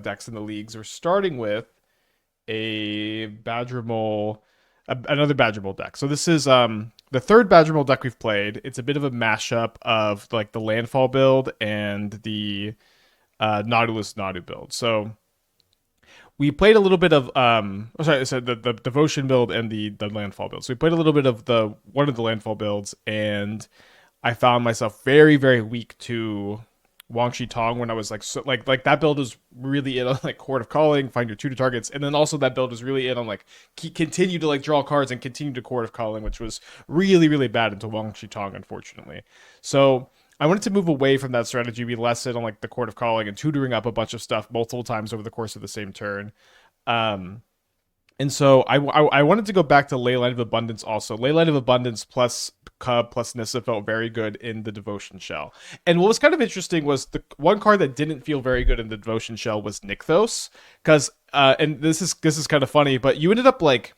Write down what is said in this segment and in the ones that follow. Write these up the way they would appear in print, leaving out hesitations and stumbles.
decks in the leagues. We're starting with a another Badgermole deck. So this is the third Badgermole deck we've played. It's a bit of a mashup of like the landfall build and the Nautilus Nadu build. So we played a little bit of so the devotion build and the landfall build. So we played a little bit of the one of the landfall builds, and I found myself very, very weak to Wang Shi Tong when I was like like that build was really in on like Court of Calling, find your tutor targets, and then also that build was really in on like continue to like draw cards and continue to Court of Calling, which was really, really bad into Wang Shi Tong, unfortunately. So I wanted to move away from that strategy, be less in on like the Court of Calling and tutoring up a bunch of stuff multiple times over the course of the same turn. And so I wanted to go back to Leyline of Abundance also. Leyline of Abundance plus Cub plus Nissa felt very good in the Devotion Shell. And what was kind of interesting was the one card that didn't feel very good in the Devotion Shell was Nykthos. Because, and this is kind of funny, but you ended up like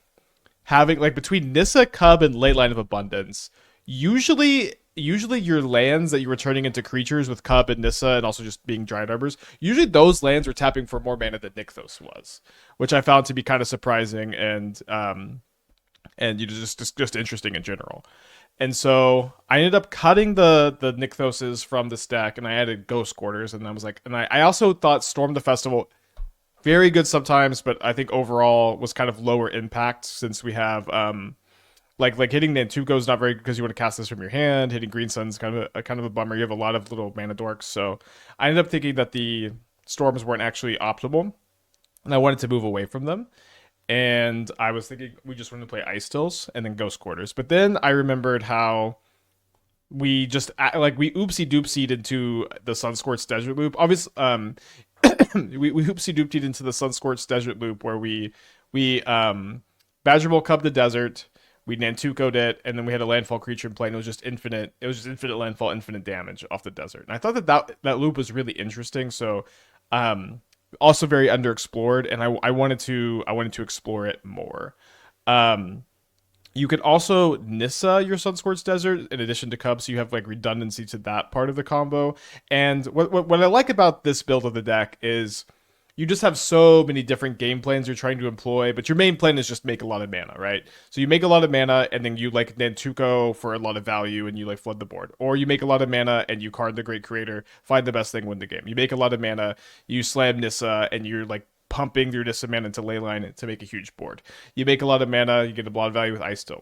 having like between Nissa, Cub, and Leyline of Abundance, usually your lands that you were turning into creatures with Cub and Nissa and also just being Dryad Arbors, usually those lands were tapping for more mana than Nykthos was, which I found to be kind of surprising and just interesting in general. And so I ended up cutting the Nykthoses from the stack, and I added Ghost Quarters, and I was like, and I also thought Storm the Festival very good sometimes, but I think overall was kind of lower impact since we have like hitting Nantuko is not very good because you want to cast this from your hand. Hitting Green Sun's kind of a bummer. You have a lot of little mana dorks, so I ended up thinking that the storms weren't actually optimal, and I wanted to move away from them. And I was thinking we just wanted to play Icetills and then Ghost Quarters. But then I remembered how we just like we oopsie doopsied into the Sunscorched Desert loop. Obviously, we oopsie doopsied into the Sunscorched Desert loop where we Badgermole Cub the desert. We Nantuko'd it, and then we had a landfall creature in play, and it was just infinite. It was just infinite landfall, infinite damage off the desert. And I thought that loop was really interesting. So, also very underexplored, and I wanted to explore it more. You could also Nissa your Sunscorched Desert in addition to Cub, so you have like redundancy to that part of the combo. And what I like about this build of the deck is you just have so many different game plans you're trying to employ, but your main plan is just make a lot of mana, right? So you make a lot of mana, and then you like Nantuko for a lot of value, and you like flood the board. Or you make a lot of mana, and you card the Great Creator, find the best thing, win the game. You make a lot of mana, you slam Nissa, and you're like pumping your Nissa mana into Leyline to make a huge board. You make a lot of mana, you get a lot of value with Icetill.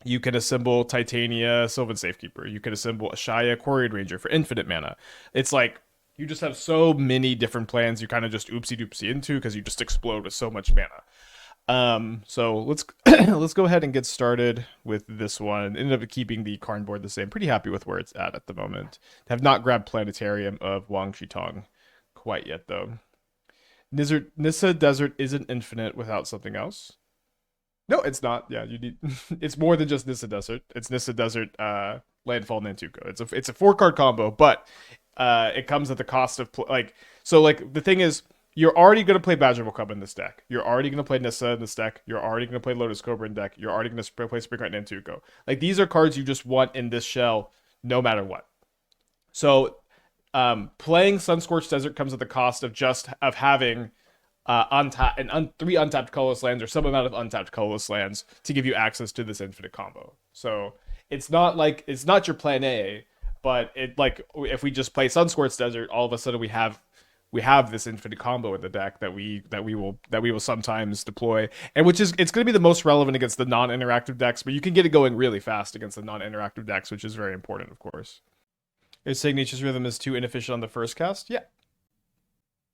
You can assemble Titania, Sylvan Safekeeper. You can assemble Ashaya, Quirion Ranger for infinite mana. It's like you just have so many different plans you kind of just oopsie doopsie into because you just explode with so much mana. So let's let's go ahead and get started with this one. Ended up keeping the Karn board the same. Pretty happy with where it's at the moment. Have not grabbed Planetarium of Wang Shi Tong quite yet though. Nissa Desert isn't infinite without something else. No, it's not. Yeah, you need. It's more than just Nissa Desert. It's Nissa Desert, Landfall, Nantuko. It's a 4-card combo, but it comes at the cost of the thing is you're already going to play Badgermole Cub in this deck. You're already going to play Nissa in this deck. You're already going to play Lotus Cobra in deck. You're already going to play Springheart Nantuko. Like these are cards you just want in this shell, no matter what. So, playing Sunscorched Desert comes at the cost of having three untapped colorless lands or some amount of untapped colorless lands to give you access to this infinite combo. So it's not your plan A. But it like if we just play Sunscorched Desert, all of a sudden we have this infinite combo in the deck that we will sometimes deploy, and it's going to be the most relevant against the non-interactive decks. But you can get it going really fast against the non-interactive decks, which is very important, of course. Is saying Nature's Rhythm is too inefficient on the first cast? Yeah,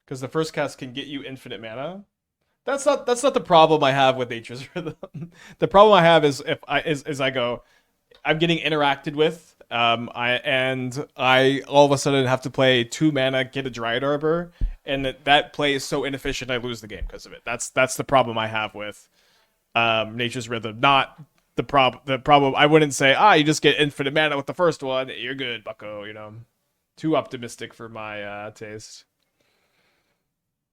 because the first cast can get you infinite mana. That's not the problem I have with Nature's Rhythm. The problem I have is I'm getting interacted with. I all of a sudden have to play 2 mana, get a Dryad Arbor, and that play is so inefficient I lose the game because of it. That's the problem I have with Nature's Rhythm. Not the problem. I wouldn't say you just get infinite mana with the first one. You're good, Bucko. You know, too optimistic for my taste.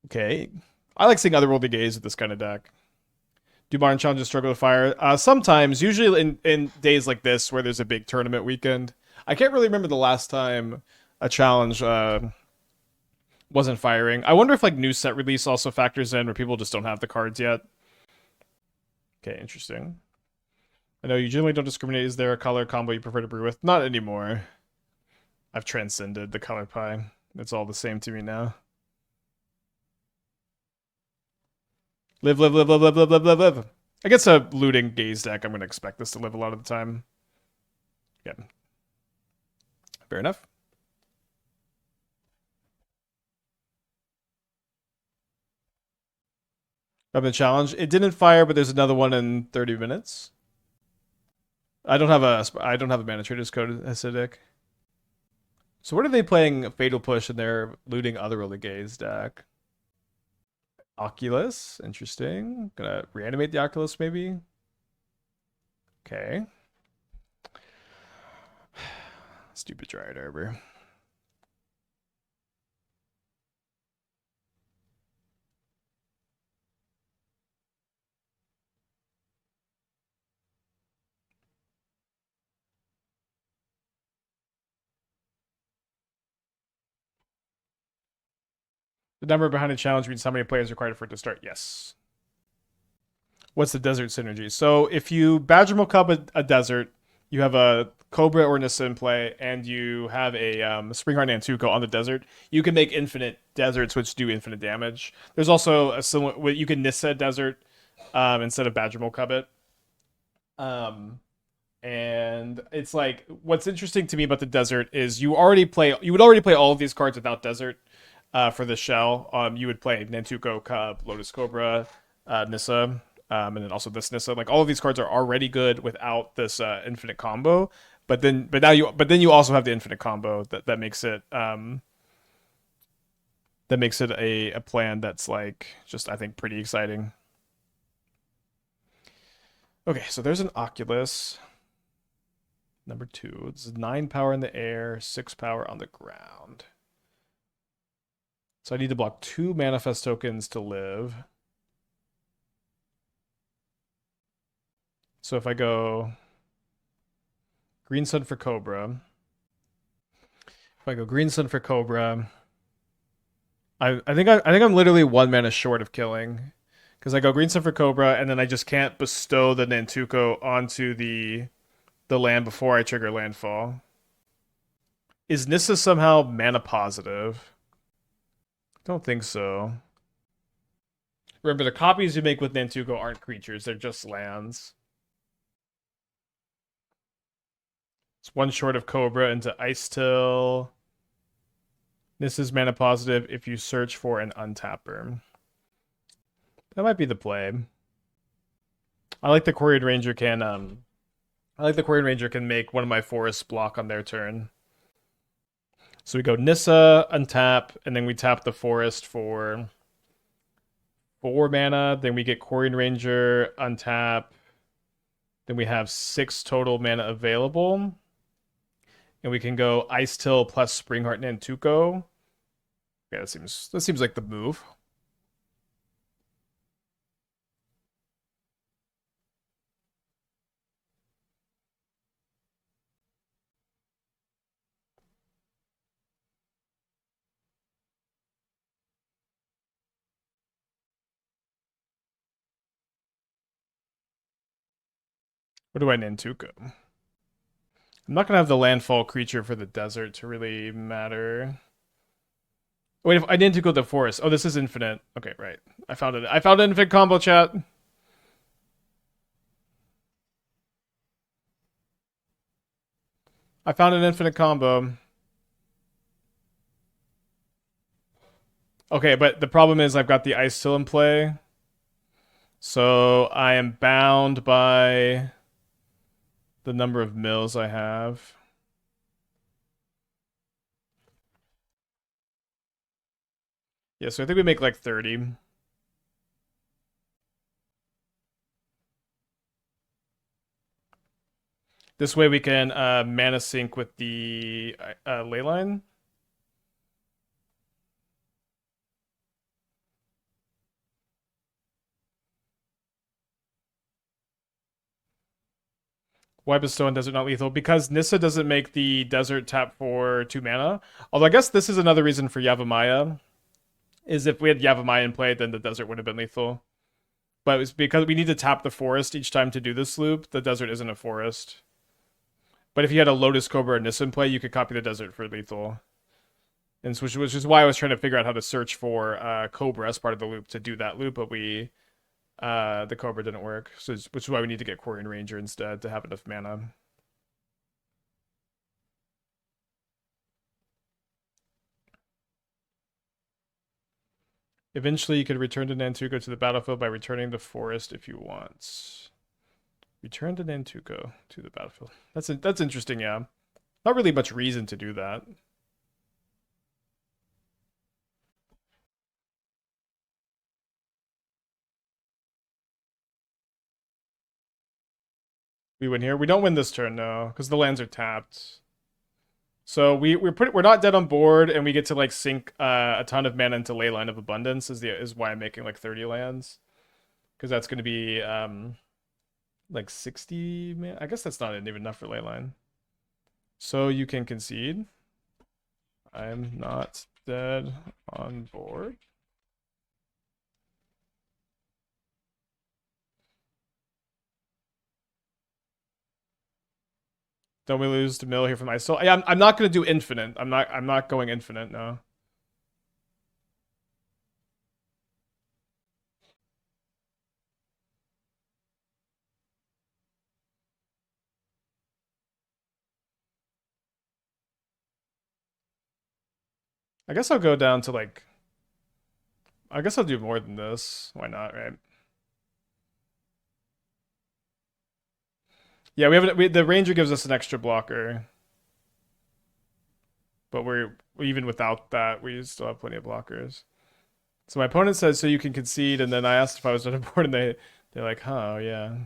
Okay, I like seeing Otherworldly Gaze with this kind of deck. Do modern challenges struggle with fire? Sometimes, usually in days like this where there's a big tournament weekend. I can't really remember the last time a challenge wasn't firing. I wonder if like new set release also factors in, where people just don't have the cards yet. Okay, interesting. I know you generally don't discriminate. Is there a color combo you prefer to brew with? Not anymore. I've transcended the color pie. It's all the same to me now. Live, live, live, live, live, live, live, live, live. I guess a looting gaze deck, I'm going to expect this to live a lot of the time. Yeah. Fair enough. I've been challenged. It didn't fire, but there's another one in 30 minutes. I don't have a Mana Trader's Code acidic. So what are they playing Fatal Push in their looting Otherworldly Gaze deck? Oculus, interesting. Gonna reanimate the Oculus maybe. Okay. Stupid Dryad Arbor. The number behind the challenge means how many players required for it to start. Yes. What's the desert synergy? So if you Badgermole Cub a desert, you have a Cobra or Nissa in play, and you have a Springheart Nantuko on the desert, you can make infinite deserts which do infinite damage. There's also a similar, you can Nissa desert instead of Badgermole Cub it. And it's like, what's interesting to me about the desert is you would already play all of these cards without desert for the shell. You would play Nantuko, Cub, Lotus Cobra, Nissa, and then also this Nissa. Like all of these cards are already good without this infinite combo. But then you also have the infinite combo that makes it a plan that's like just, I think, pretty exciting. Okay, so there's an Oculus. Number 2. It's 9 power in the air, 6 power on the ground. So I need to block 2 manifest tokens to live. So if I go Green Sun for Cobra, I think I'm literally 1 mana short of killing, because I go Green Sun for Cobra, and then I just can't bestow the Nantuko onto the land before I trigger landfall. Is Nissa somehow mana positive? Don't think so. Remember, the copies you make with Nantuko aren't creatures, they're just lands. It's 1 short of Cobra into Icetill. Nissa's mana positive if you search for an untapper. That might be the play. I like the Quirion Ranger can make one of my forests block on their turn. So we go Nissa, untap, and then we tap the forest for 4 mana. Then we get Quirion Ranger, untap. Then we have 6 total mana available. And we can go Icetill plus Springheart Nantuko. Yeah, that seems like the move. What do I Nantuko? I'm not gonna have the landfall creature for the desert to really matter. Wait, if I Nantuko the forest. Oh, this is infinite. Okay, right. I found it. I found an infinite combo, chat. I found an infinite combo. Okay, but the problem is I've got the ice still in play. So I am bound by the number of mills I have. Yeah, so I think we make like 30. This way we can mana sync with the Leyline. Why bestow on desert not lethal? Because Nissa doesn't make the desert tap for 2 mana. Although I guess this is another reason for Yavimaya. is if we had Yavimaya in play, then the desert would have been lethal. But it's because we need to tap the forest each time to do this loop. The desert isn't a forest. But if you had a Lotus Cobra or Nissa in play, you could copy the desert for lethal. And which is why I was trying to figure out how to search for Cobra as part of the loop to do that loop, but the Cobra didn't work. So which is why we need to get Quirion Ranger instead to have enough mana. Eventually, you could return to Nantuko to the battlefield by returning the forest if you want. Return to Nantuko to the battlefield. That's interesting, yeah. Not really much reason to do that. We win here. We don't win this turn, no, because the lands are tapped. So we're not dead on board, and we get to like sink a ton of mana into Leyline of Abundance is why I'm making like 30 lands, because that's going to be like 60 mana. I guess that's not even enough for Leyline. So you can concede. I'm not dead on board. Don't we lose to mill here from Icetill? Yeah, I'm not going to do infinite. I'm not going infinite, no. I guess I'll go down to like I guess I'll do more than this. Why not, right? Yeah, the Ranger gives us an extra blocker, but we're even without that, we still have plenty of blockers. So my opponent says, so you can concede, and then I asked if I was on board, and they're like, huh, yeah.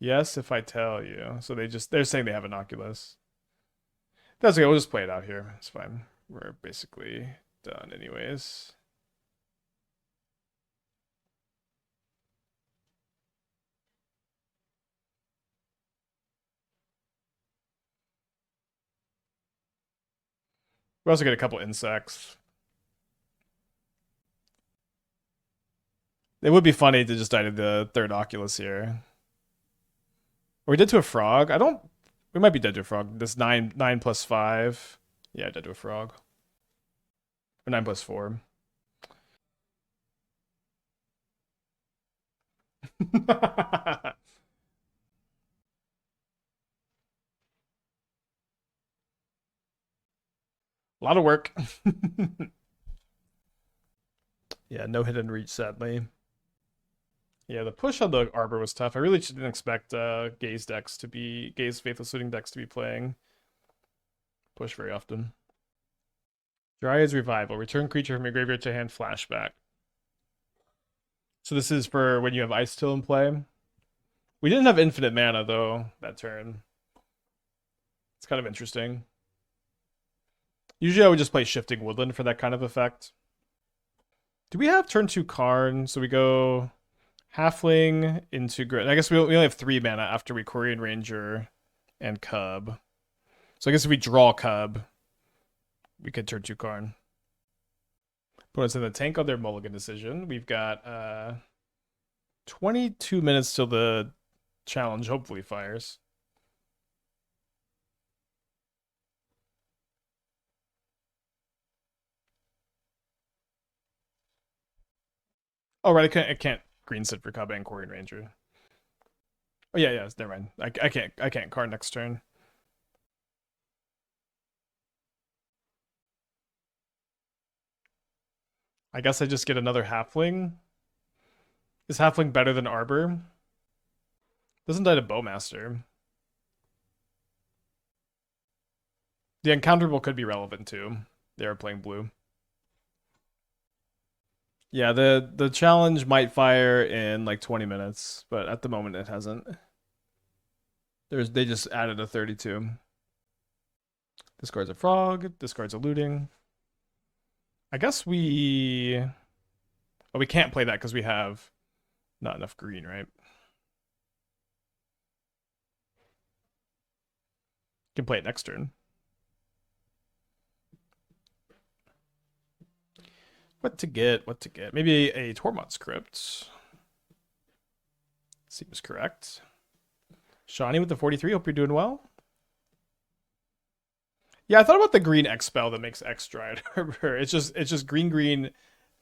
Yes, if I tell you. So they're saying they have an Oculus. That's okay, we'll just play it out here. It's fine. We're basically done anyways. We also get a couple insects. It would be funny to just die to the third Oculus here. Or we did to a frog. I don't. We might be dead to a frog. This 9 plus 5. Yeah, dead to a frog. Or 9 plus 4. A lot of work. Yeah, no hidden reach, sadly. Yeah, the push on the Arbor was tough. I really didn't expect Gaze Faithless Looting decks to be playing push very often. Dryad's Revival. Return creature from your graveyard to hand, flashback. So this is for when you have Icetill in play. We didn't have infinite mana, though, that turn. It's kind of interesting. Usually I would just play Shifting Woodland for that kind of effect. Do we have turn 2 Karn? So we go Halfling into Grit. I guess we only have 3 mana after we Quirion Ranger and Cub. So I guess if we draw Cub, we could turn 2 Karn. Put us in the tank on their mulligan decision. We've got 22 minutes till the challenge hopefully fires. Oh, right, I can't green sit for Cub and Quirion Ranger. Oh yeah, never mind. I can't Karn next turn. I guess I just get another Halfling. Is Halfling better than Arbor? Doesn't die to Bowmaster. The Uncounterable could be relevant too. They are playing blue. Yeah, the challenge might fire in like 20 minutes, but at the moment it hasn't. They just added a 32. Discards a frog, discards a looting. I guess we can't play that because we have not enough green, right? Can play it next turn. What to get? What to get? Maybe a Tormod script. Seems correct. Shawnee with the 43. Hope you're doing well. Yeah, I thought about the green X spell that makes X Dryad Arbor. It's just green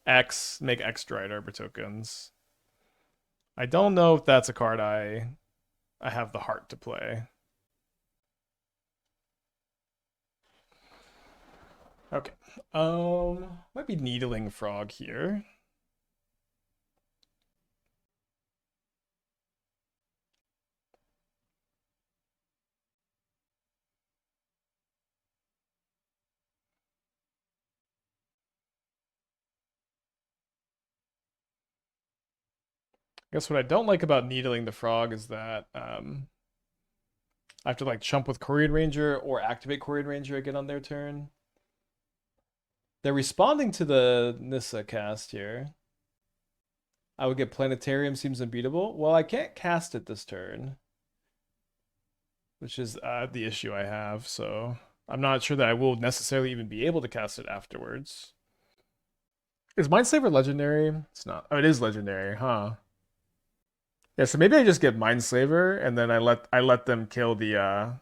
X make X Dryad Arbor tokens. I don't know if that's a card I have the heart to play. Okay. Might be Needling Frog here. I guess what I don't like about Needling the Frog is that I have to like chump with Quirion Ranger or activate Quirion Ranger again on their turn. They're responding to the Nissa cast here. I would get Planetarium, seems unbeatable. Well, I can't cast it this turn, which is the issue I have. So I'm not sure that I will necessarily even be able to cast it afterwards. Is Mindslaver legendary? It's not. Oh, it is legendary, huh? Yeah, so maybe I just get Mindslaver and then I let them kill the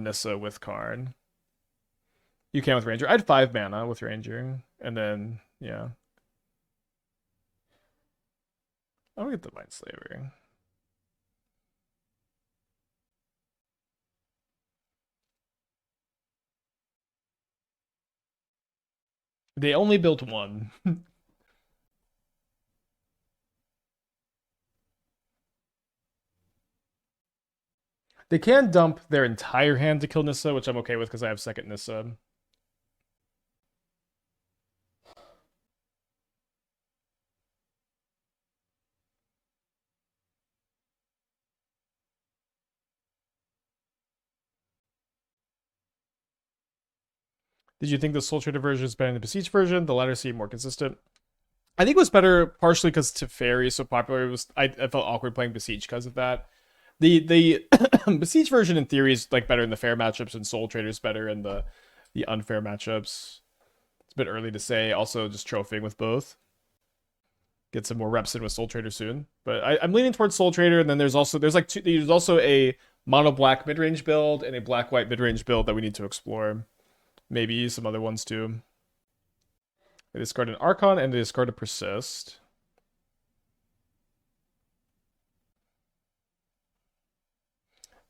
Nissa with Karn. You can with Ranger. I had 5 mana with Ranger, and then yeah, I'll get the Mindslaver. They only built one. They can dump their entire hand to kill Nissa, which I'm okay with because I have second Nissa. Did you think the Soul Trader version is better than the Besiege version? The latter seemed more consistent. I think it was better partially because Teferi is so popular. It was I felt awkward playing Besiege because of that. The Besiege version in theory is like better in the fair matchups, and Soul Trader's better in the unfair matchups. It's a bit early to say. Also, just trophying with both. Get some more reps in with Soul Trader soon. But I'm leaning towards Soul Trader, and then there's also a mono black mid range build and a black white mid range build that we need to explore. Maybe some other ones too. I discard an Archon and I discard a Persist.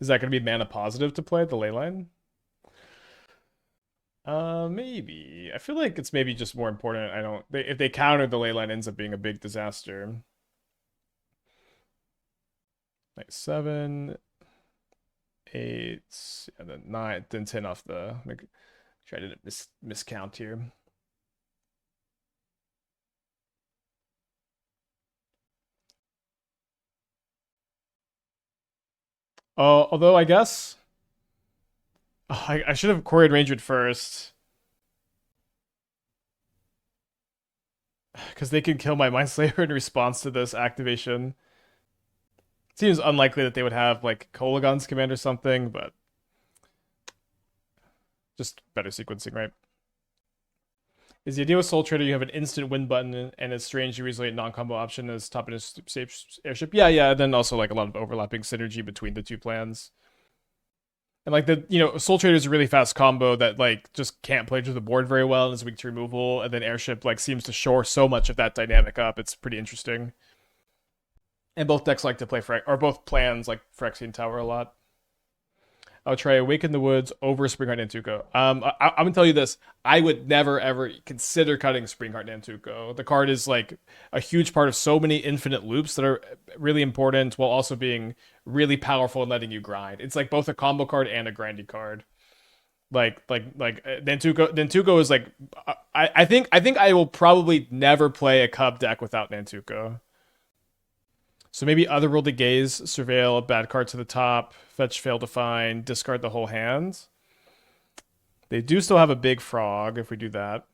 Is that going to be mana positive to play the Leyline? Maybe. I feel like it's maybe just more important. If they counter the Leyline, ends up being a big disaster. Like 7, 8, and then 9, then 10 off the. Try to miscount here. Although I guess I should have Quirion Rangered first because they can kill my Mindslayer in response to this activation. Seems unlikely that they would have like Kolagon's command or something, but just better sequencing, right? Is the idea with Soul Trader you have an instant win button and a strangely resilient non-combo option as top in a safe airship? Yeah, yeah. And then also like a lot of overlapping synergy between the two plans. And like Soul Trader is a really fast combo that like just can't play to the board very well and is weak to removal. And then airship like seems to shore so much of that dynamic up. It's pretty interesting. And both decks like to play or both plans like Phyrexian Tower a lot. I'll try Awaken the Woods over Springheart Nantuko. I'm gonna tell you this: I would never ever consider cutting Springheart Nantuko. The card is like a huge part of so many infinite loops that are really important, while also being really powerful and letting you grind. It's like both a combo card and a grindy card. Like Nantuko. Nantuko is like I think I will probably never play a Cub deck without Nantuko. So maybe Otherworldly Gaze, Surveil, a bad card to the top, fetch, fail to find, discard the whole hand. They do still have a big frog if we do that.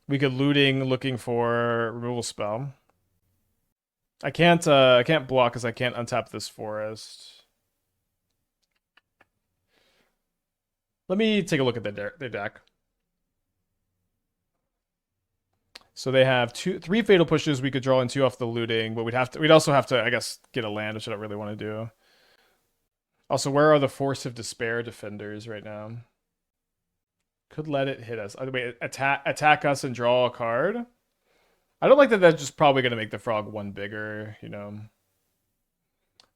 We could looting looking for removal spell. I can't block because I can't untap this forest. Let me take a look at their deck. So they have three fatal pushes we could draw into off the looting, but we'd also have to, I guess, get a land, which I don't really want to do. Also, where are the Force of Despair defenders right now? Could let it hit us. Wait, attack us and draw a card. I don't like that. That's just probably going to make the frog one bigger. You know,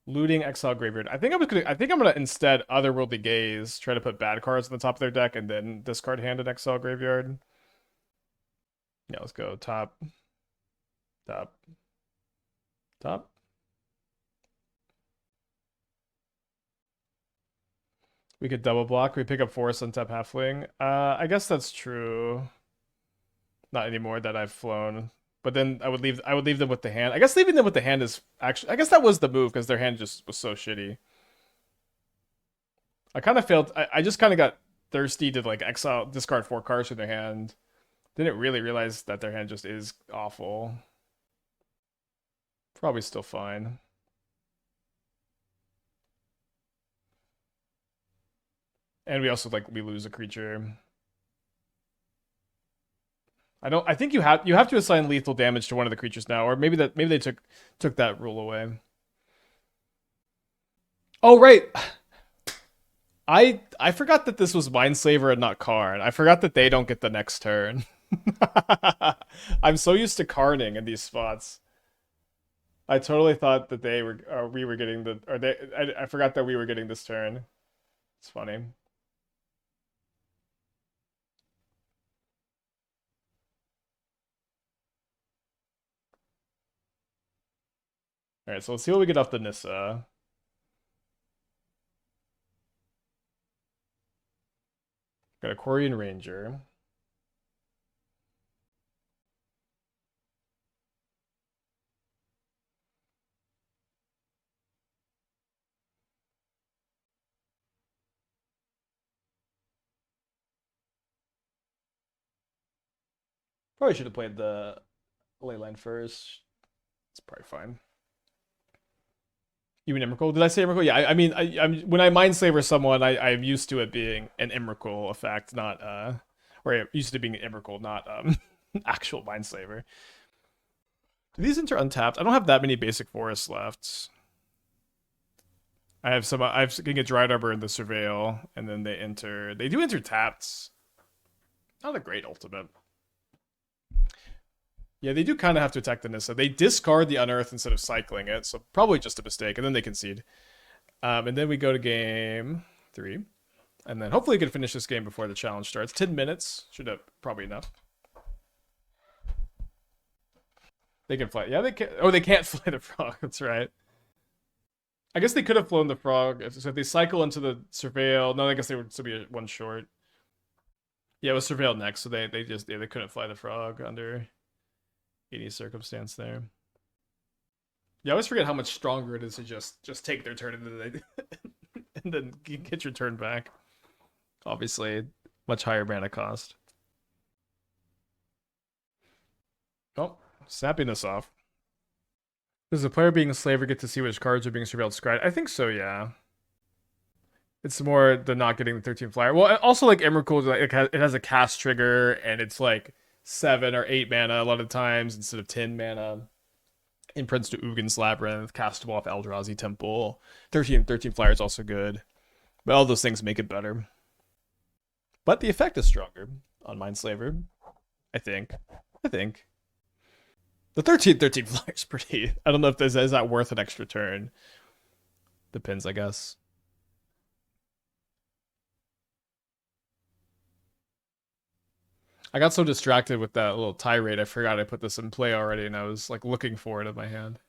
looting exile graveyard. I think I'm gonna instead otherworldly gaze. Try to put bad cards on the top of their deck and then discard hand and exile graveyard. Yeah, let's go top, top, top. We could double block. We pick up Forest on tap halfling. I guess that's true. Not anymore that I've flown. But then I would leave them with the hand. I guess leaving them with the hand is actually, I guess that was the move because their hand just was so shitty. I kind of failed. I just kind of got thirsty to like exile, discard 4 cards from their hand. Didn't really realize that their hand just is awful. Probably still fine. And we also we lose a creature. I think you have to assign lethal damage to one of the creatures now, or maybe they took that rule away. Oh right. I forgot that this was Mindslaver and not Karn. I forgot that they don't get the next turn. I'm so used to Karning in these spots. I totally thought that we were getting I forgot that we were getting this turn. It's funny. All right, so let's see what we get off the Nissa. Got a Quirion Ranger. Probably should have played the Leyline first. It's probably fine. You mean Emrakul? Did I say Emrakul? Yeah, I mean, I'm when I Mindslaver someone, I'm used to it being an Emrakul effect, not or used to being an Emrakul, not actual Mindslaver. Do these enter untapped? I don't have that many basic forests left. I can get Dryad Arbor in the Surveil, and then they do enter tapped. Not a great ultimate. Yeah, they do kind of have to attack the Nissa. They discard the Unearth instead of cycling it, so probably just a mistake, and then they concede. And then we go to game 3. And then hopefully we can finish this game before the challenge starts. 10 minutes. Should have probably enough. They can fly. Yeah, they can. Oh, they can't fly the frog. That's right. I guess they could have flown the frog. So if they cycle into the Surveil. No, I guess they would still be one short. Yeah, it was Surveil next, so they couldn't fly the frog under any circumstance there. Yeah, I always forget how much stronger it is to just take their turn and then get your turn back. Obviously, much higher mana cost. Oh, snapping this off. Does the player being a slaver get to see which cards are being surveilled scryed? I think so, yeah. It's more the not getting the 13 flyer. Well, also like Emrakul, it has a cast trigger, and it's like 7 or 8 mana a lot of times instead of 10 mana. Imprints to Ugin's Labyrinth, castable off Eldrazi Temple. 13 flyer is also good. But all those things make it better. But the effect is stronger on Mindslaver. I think. The 13 flyer is pretty. I don't know if is that worth an extra turn. Depends, I guess. I got so distracted with that little tirade, I forgot I put this in play already, and I was like looking for it in my hand.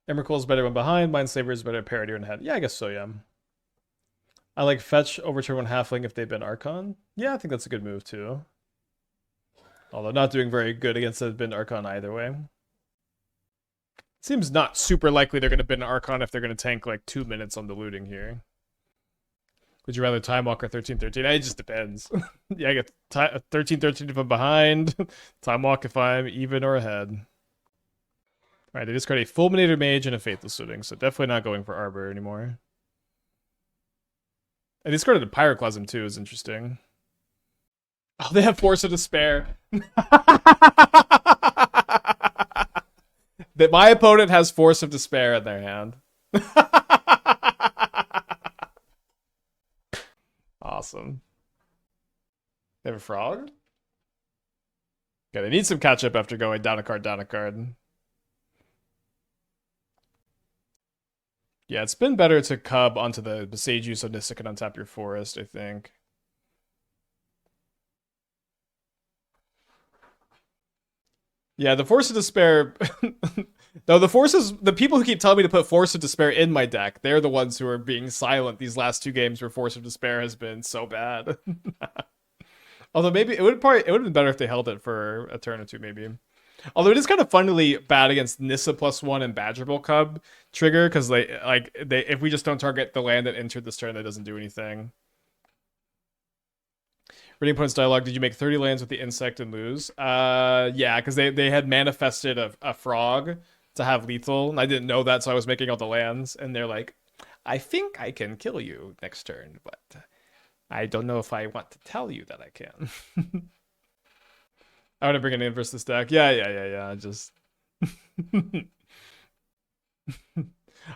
Emrakul is better when behind, Mindslaver is better parity when ahead. Yeah, I guess so, yeah. I like fetch, overturn one halfling if they've been Archon. Yeah, I think that's a good move too. Although not doing very good against the bin Archon either way. Seems not super likely they're going to bin an Archon if they're going to tank like 2 minutes on the looting here. Would you rather Time Walk or 13-13? It just depends. Yeah, I get 13-13 if I'm behind. Time Walk if I'm even or ahead. Alright, they discard a Fulminator Mage and a Faithless Looting, so definitely not going for Arbor anymore. And they discarded a Pyroclasm too, is interesting. Oh, they have Force of Despair. That my opponent has Force of Despair in their hand. Awesome. They have a frog? Okay, they need some catch up after going down a card, down a card. Yeah, it's been better to cub onto the Besageuse so Nissa can untap your forest, I think. Yeah, the Force of Despair. No, the people who keep telling me to put Force of Despair in my deck, they're the ones who are being silent these last 2 games where Force of Despair has been so bad. Although maybe it would have been better if they held it for a turn or two, maybe. Although it is kind of funnily bad against Nissa +1 and Badgermole Cub trigger, because they if we just don't target the land that entered this turn, that doesn't do anything. Reading opponent's dialogue, did you make 30 lands with the insect and lose? Yeah, because they had manifested a frog to have lethal, and I didn't know that, so I was making all the lands, and they're like, I think I can kill you next turn, but I don't know if I want to tell you that I can. I want to bring an in versus this deck. Yeah. Just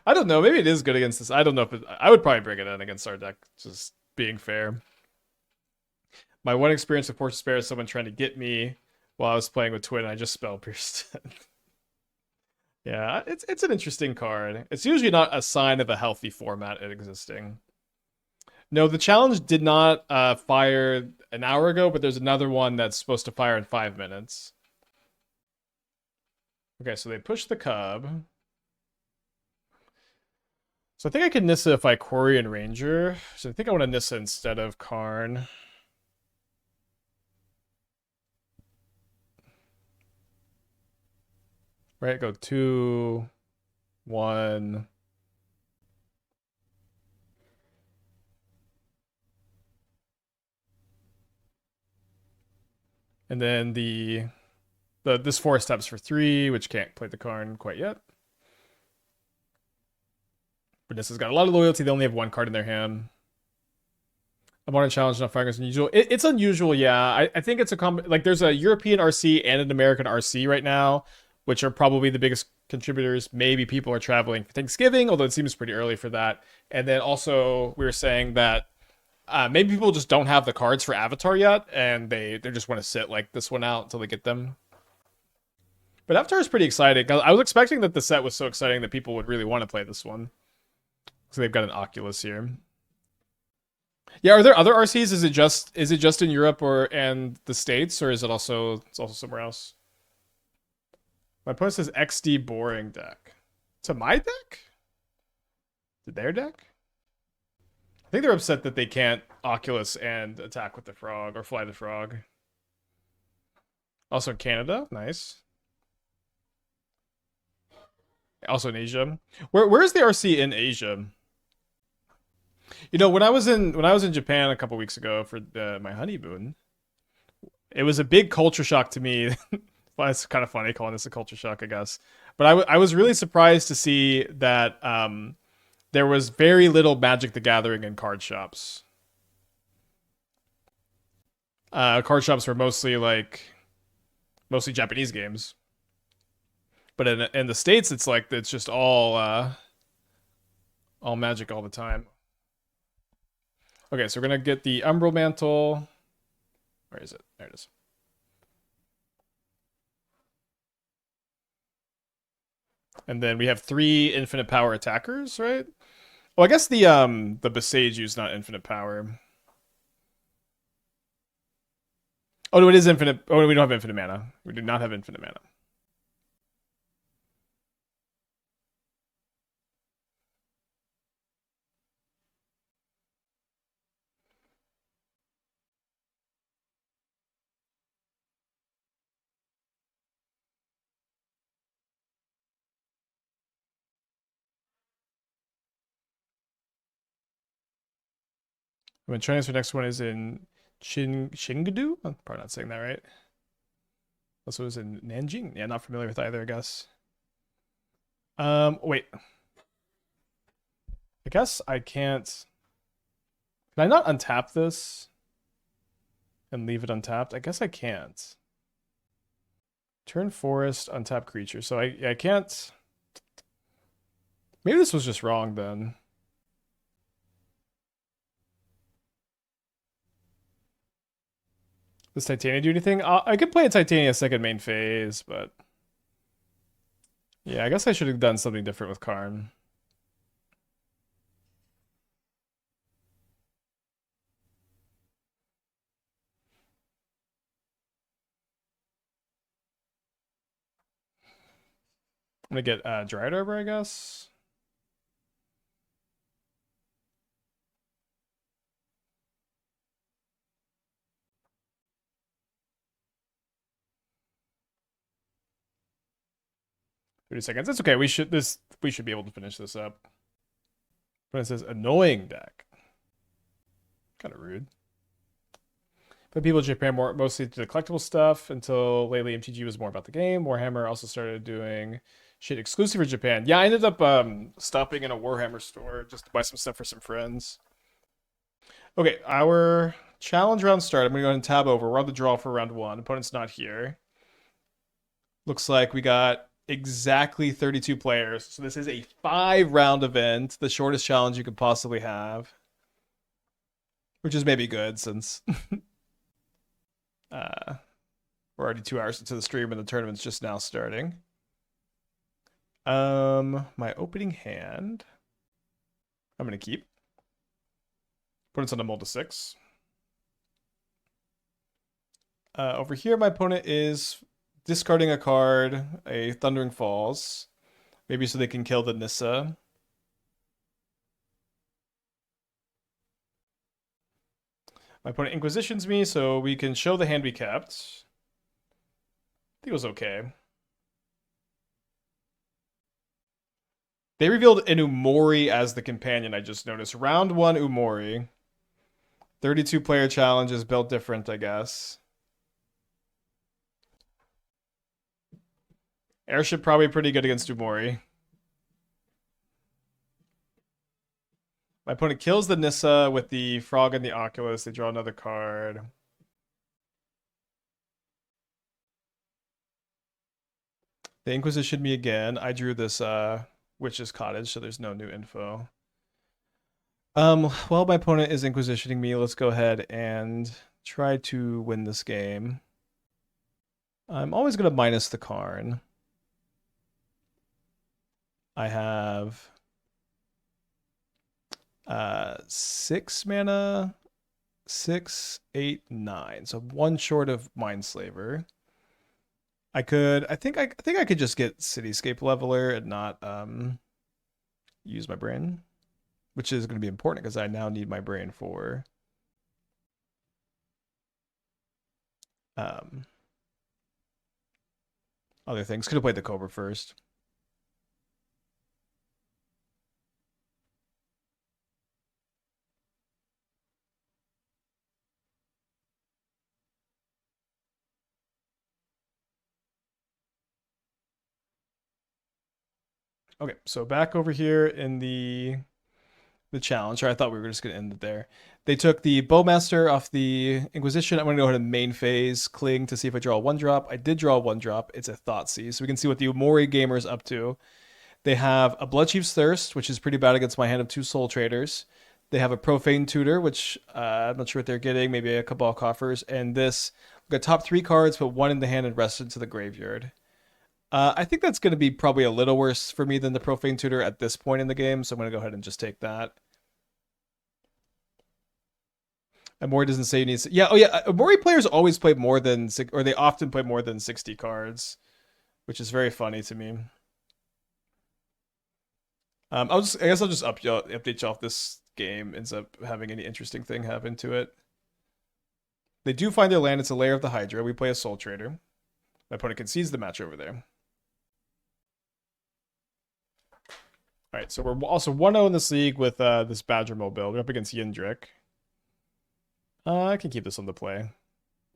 I don't know. Maybe it is good against this. I don't know if I would probably bring it in against our deck. Just being fair. My one experience with Force of Despair is someone trying to get me while I was playing with Twin. And I just spell pierced. Yeah, it's an interesting card. It's usually not a sign of a healthy format existing. No, the challenge did not fire an hour ago, but there's another one that's supposed to fire in 5 minutes. Okay, so they push the Cub. So I think I can Nissa if I Quirion Ranger. So I think I want to Nissa instead of Karn. Right, go 2, 1. And then this 4 steps for 3, which can't play the Karn quite yet. But Nissa's got a lot of loyalty. They only have 1 card in their hand. A modern challenge not firing is unusual. It's unusual, yeah. I think it's a like there's a European RC and an American RC right now, which are probably the biggest contributors. Maybe people are traveling for Thanksgiving, although it seems pretty early for that. And then also we were saying that maybe people just don't have the cards for Avatar yet, and they just want to sit like this one out until they get them. But Avatar is pretty exciting. I was expecting that the set was so exciting that people would really want to play this one. So they've got an Oculus here. Yeah, are there other RCs? Is it just in Europe and the States, or is it also somewhere else? My opponent says XD boring deck. To my deck? To their deck? I think they're upset that they can't Oculus and attack with the frog or fly the frog. Also in Canada, nice. Also in Asia. Where's the RC in Asia? You know, when I was in Japan a couple weeks ago for my honeymoon, it was a big culture shock to me. Well, it's kind of funny calling this a culture shock, I guess. But I was really surprised to see that there was very little Magic the Gathering in card shops. Card shops were mostly Japanese games. But in the States, it's just all Magic all the time. Okay, so we're gonna get the Umbral Mantle. Where is it? There it is. And then we have 3 infinite power attackers, right? Well, I guess the Besageuse is not infinite power. Oh no, it is infinite. Oh no, we don't have infinite mana. We do not have infinite mana. When China's next one is in Chengdu. I'm probably not saying that right. Also is in Nanjing. Yeah, not familiar with either, I guess. Wait. I guess I can't. Can I not untap this and leave it untapped? I guess I can't. Turn forest, untap creature. So I can't. Maybe this was just wrong then. Does Titania do anything? I could play a Titania second main phase, but yeah, I guess I should have done something different with Karn. I'm gonna get Dryad Arbor, I guess. $30 seconds. That's okay. We should be able to finish this up. But it says annoying deck. Kind of rude. But people in Japan mostly to the collectible stuff until lately MTG was more about the game. Warhammer also started doing shit exclusive for Japan. Yeah, I ended up stopping in a Warhammer store just to buy some stuff for some friends. Okay, our challenge round start. I'm gonna go ahead and tab over. We're on the draw for round one. Opponent's not here. Looks like we got exactly 32 players. So this is a 5-round event, the shortest challenge you could possibly have. Which is maybe good since we're already 2 hours into the stream and the tournament's just now starting. My opening hand, I'm gonna keep. Opponent's on a mold to 6. Over here, my opponent is discarding a card, a Thundering Falls, maybe so they can kill the Nissa. My opponent Inquisitions me, so we can show the hand we kept. I think it was okay. They revealed an Umori as the companion, I just noticed. Round 1 Umori. 32 player challenge is built different, I guess. Airship probably pretty good against Umori. My opponent kills the Nissa with the Frog and the Oculus. They draw another card. They Inquisition me again. I drew this Witch's Cottage, so there's no new info. While my opponent is Inquisitioning me, let's go ahead and try to win this game. I'm always going to minus the Karn. I have 6 mana, 6, 8, 9. So 1 short of Mindslaver. I think I could just get Cityscape Leveler and not use my brain, which is going to be important because I now need my brain for other things. Could have played the Cobra first. Okay, so back over here in the challenge. Or I thought we were just going to end it there. They took the Bowmaster off the Inquisition. I'm going to go ahead and main phase, Cling to see if I draw a 1-drop. I did draw a 1-drop. It's a Thoughtseize. So we can see what the Umori gamer is up to. They have a Bloodchief's Thirst, which is pretty bad against my hand of 2 Soul Traders. They have a Profane Tutor, which I'm not sure what they're getting. Maybe a Cabal Coffers. And this, we've got top 3 cards, put 1 in the hand and rest into the graveyard. I think that's going to be probably a little worse for me than the Profane Tutor at this point in the game, so I'm going to go ahead and just take that. Amori doesn't say he needs. Yeah, oh yeah. Amori players always play more than, or they often play more than 60 cards, which is very funny to me. I guess I'll just update you off this game ends up having any interesting thing happen to it. They do find their land. It's a lair of the Hydra. We play a Soul Trader. My opponent concedes the match over there. All right, so we're also 1-0 in this league with this Badgermole build. We're up against Yindrik. I can keep this on the play.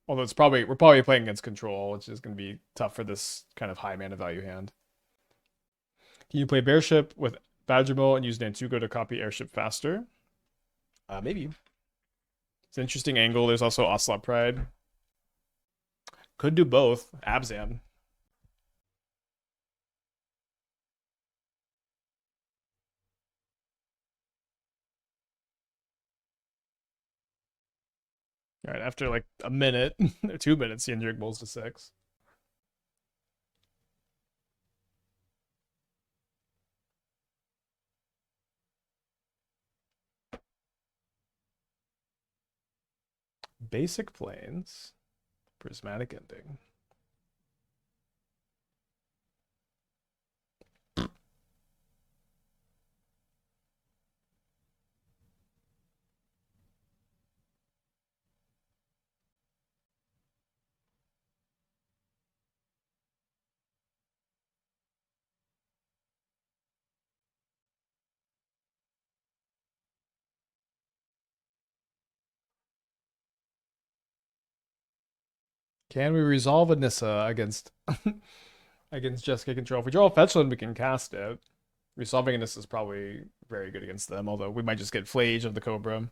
Although we're probably playing against control, which is going to be tough for this kind of high mana value hand. Can you play Bearship with Badgermole and use Nantuko to copy Airship faster? Maybe. It's an interesting angle. There's also Ocelot Pride. Could do both. Abzan. All right, after like a minute or 2 minutes, the Indrik rolls to 6. Basic Plains. Prismatic Ending. Can we resolve a Nissa against against Jessica Control? If we draw a Fetchland, we can cast it. Resolving a Nissa is probably very good against them, although we might just get Flage of the Cobra.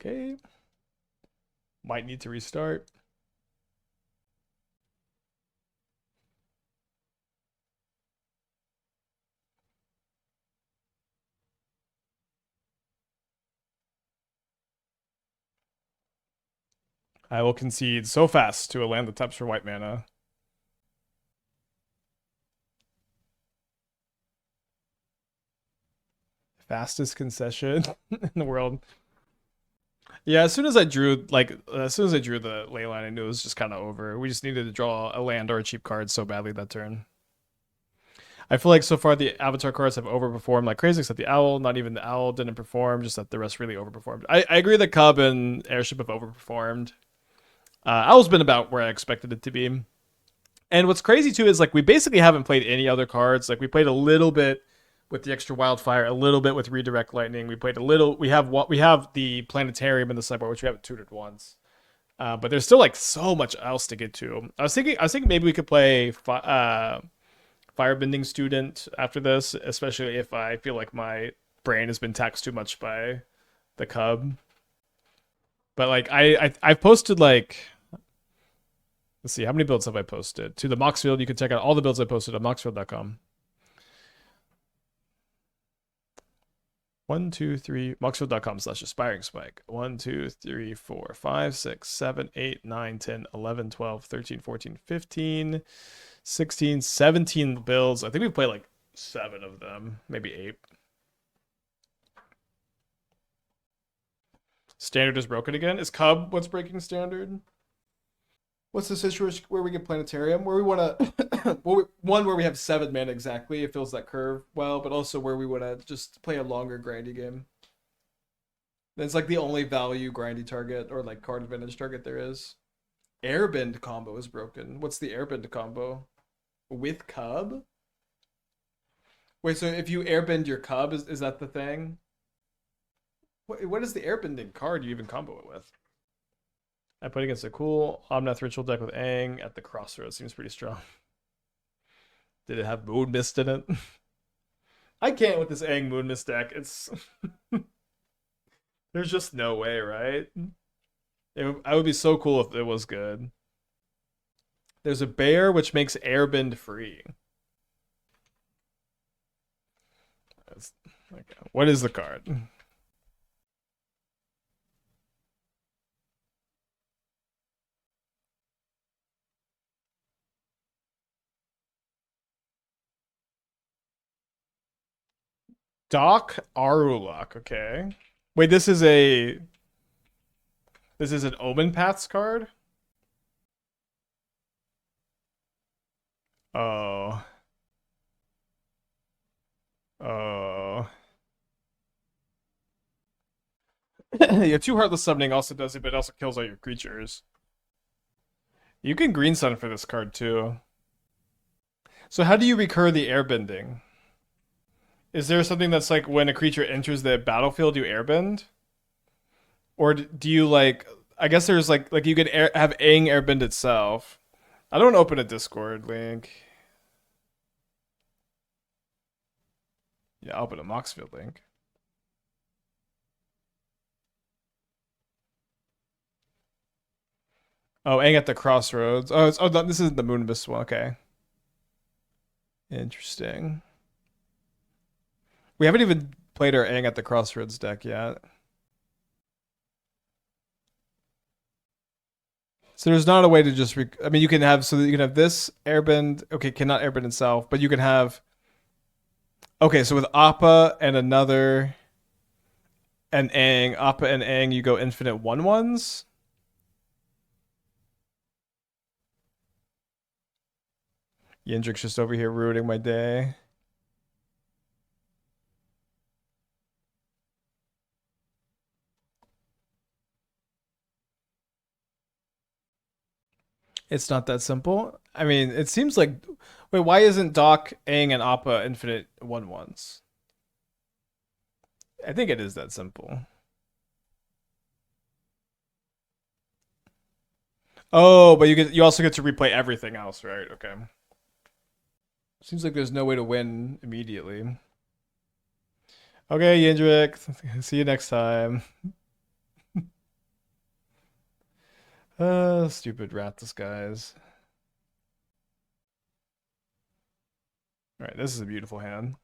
Okay. Might need to restart. I will concede so fast to a land that taps for white mana. Fastest concession in the world. Yeah, as soon as I drew the Leyline, I knew it was just kind of over. We just needed to draw a land or a cheap card so badly that turn. I feel like so far the Avatar cards have overperformed like crazy, except the Owl. Not even the Owl didn't perform, just that the rest really overperformed. I agree that Cub and Airship have overperformed. Owl's been about where I expected it to be. And what's crazy too is like we basically haven't played any other cards. Like we played a little bit with the extra Wildfire, a little bit with Redirect Lightning. We played a little. We have the Planetarium in the sideboard, which we haven't tutored once. But there's still like so much else to get to. I was thinking maybe we could play Firebending Student after this, especially if I feel like my brain has been taxed too much by the Cub. But like I've posted like, let's see, how many builds have I posted to the Moxfield? You can check out all the builds I posted on moxfield.com. 1, 2, 3, moxfield.com/aspiring spike. 1, 2, 3, 4, 5, 6, 7, 8, 9, 10, 11, 12, 13, 14, 15, 16, 17 builds. I think we played like 7 of them, maybe 8. Standard is broken again. Is Cub what's breaking standard? What's the situation where we get Planetarium? Where we want to, one where we have 7 mana exactly. It fills that curve well, but also where we want to just play a longer grindy game. That's like the only value grindy target or like card advantage target there is. Airbend combo is broken. What's the Airbend combo? With Cub? Wait, so if you airbend your Cub, is that the thing? What is the airbending card you even combo it with? I put against a cool Omnath Ritual deck with Aang at the Crossroads. Seems pretty strong. Did it have Moon Mist in it? I can't with this Aang Moon Mist deck. It's there's just no way, right? I would be so cool if it was good. There's a bear which makes airbend free. Okay. What is the card? Doc Arulak, okay. Wait, this is an Omen Paths card? Oh. Oh. Yeah, 2 Heartless Summoning also does it, but it also kills all your creatures. You can green sun for this card too. So how do you recur the airbending? Is there something that's like when a creature enters the battlefield, you airbend, or do you like? I guess there's like you could have Aang airbend itself. I don't open a Discord link. Yeah, I'll open a Moxfield link. Oh, Aang at the crossroads. This isn't the Moonbus one. Okay, interesting. We haven't even played our Aang at the crossroads deck yet. So there's not a way to just. I mean, you can have so that you can have this airbend. Okay, cannot airbend itself, but you can have. Okay, so with Appa and another and Aang, Appa and Aang, you go infinite 1/1s. Yendrick's just over here ruining my day. It's not that simple. I mean, it seems like. Wait, why isn't Doc, Aang, and Appa infinite 1/1s? I think it is that simple. Oh, but you also get to replay everything else, right? Okay. Seems like there's no way to win immediately. Okay, Yendrick. See you next time. Stupid rat disguise. All right, this is a beautiful hand.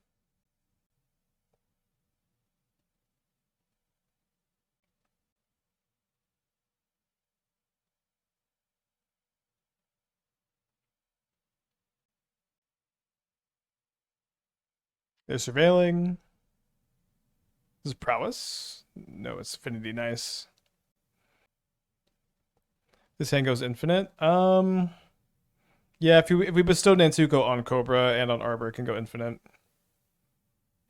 They're surveilling. This is prowess. No, it's affinity. Nice. This hand goes infinite. Yeah. If we bestow Nantuko on Cobra and on Arbor, it can go infinite.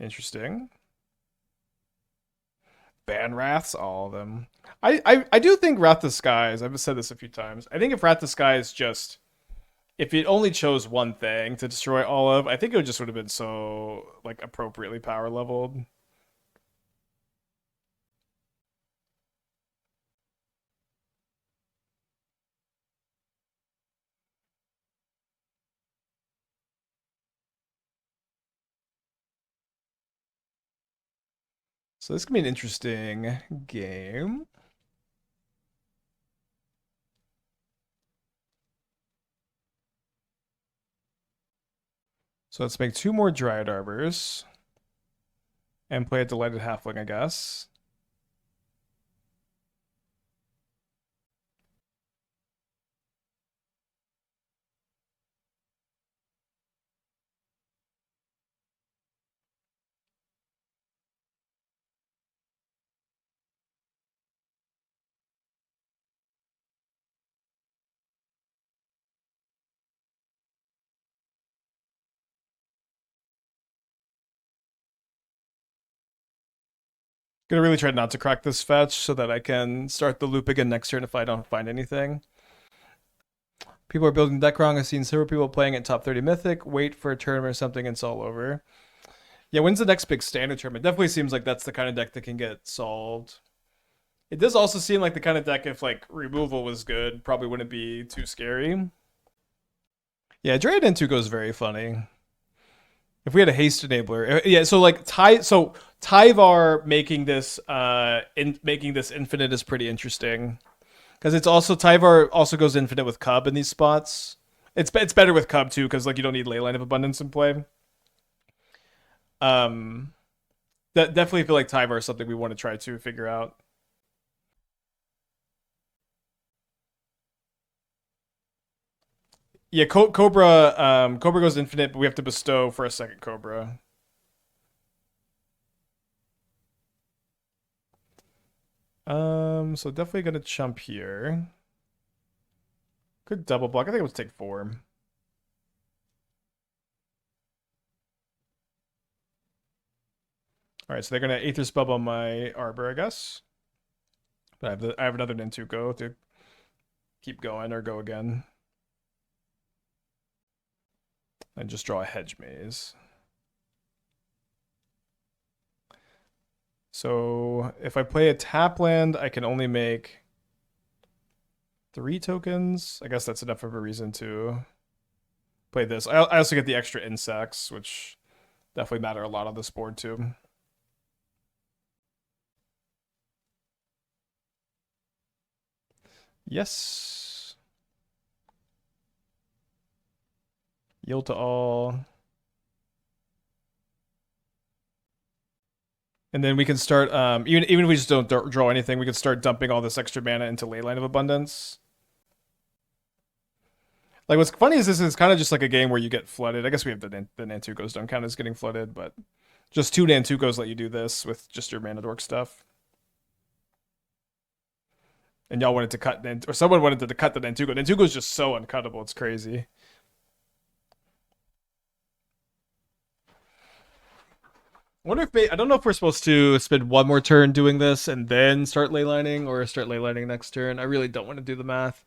Interesting. Ban Wraths, all of them. I do think Wrath Disguise. I've said this a few times. I think if Wrath Disguise just if it only chose one thing to destroy all of, I think it would just would have been so like appropriately power leveled. So this could be an interesting game. So let's make 2 more Dryad Arbors and play a Delighted Halfling, I guess. Gonna really try not to crack this fetch so that I can start the loop again next turn if I don't find anything. People are building deck wrong. I've seen several people playing at top 30 Mythic. Wait for a tournament or something, and it's all over. Yeah, when's the next big standard tournament? Definitely seems like that's the kind of deck that can get solved. It does also seem like the kind of deck if like removal was good, probably wouldn't be too scary. Yeah, Dryad Nantuko is very funny. If we had a haste enabler, yeah. So like Tyvar making this infinite is pretty interesting because it's also Tyvar also goes infinite with Cub in these spots. It's better with Cub too because like you don't need Leyline of Abundance in play. Um, that definitely feel like Tyvar is something we want to try to figure out. Yeah, Cobra. Cobra goes infinite, but we have to bestow for a second Cobra. So definitely gonna chump here. Could double block. I think it would take 4. All right, so they're gonna Aether Spell on my Arbor, I guess. But I have another Nantuko to keep going or go again. And just draw a Hedge Maze. So if I play a tap land, I can only make 3 tokens. I guess that's enough of a reason to play this. I also get the extra insects, which definitely matter a lot on this board too. Yes. Yield to all. And then we can start, even if we just don't draw anything, we can start dumping all this extra mana into Leyline of Abundance. Like, what's funny is this is kind of just like a game where you get flooded. I guess we have the Nantukos don't count as getting flooded, but just 2 Nantukos let you do this with just your mana dork stuff. And y'all wanted to cut, or someone wanted to cut the Nantuko. Nantuko is just so uncuttable, it's crazy. I wonder if I don't know if we're supposed to spend one more turn doing this and then start leylining, or start leylining next turn. I really don't want to do the math.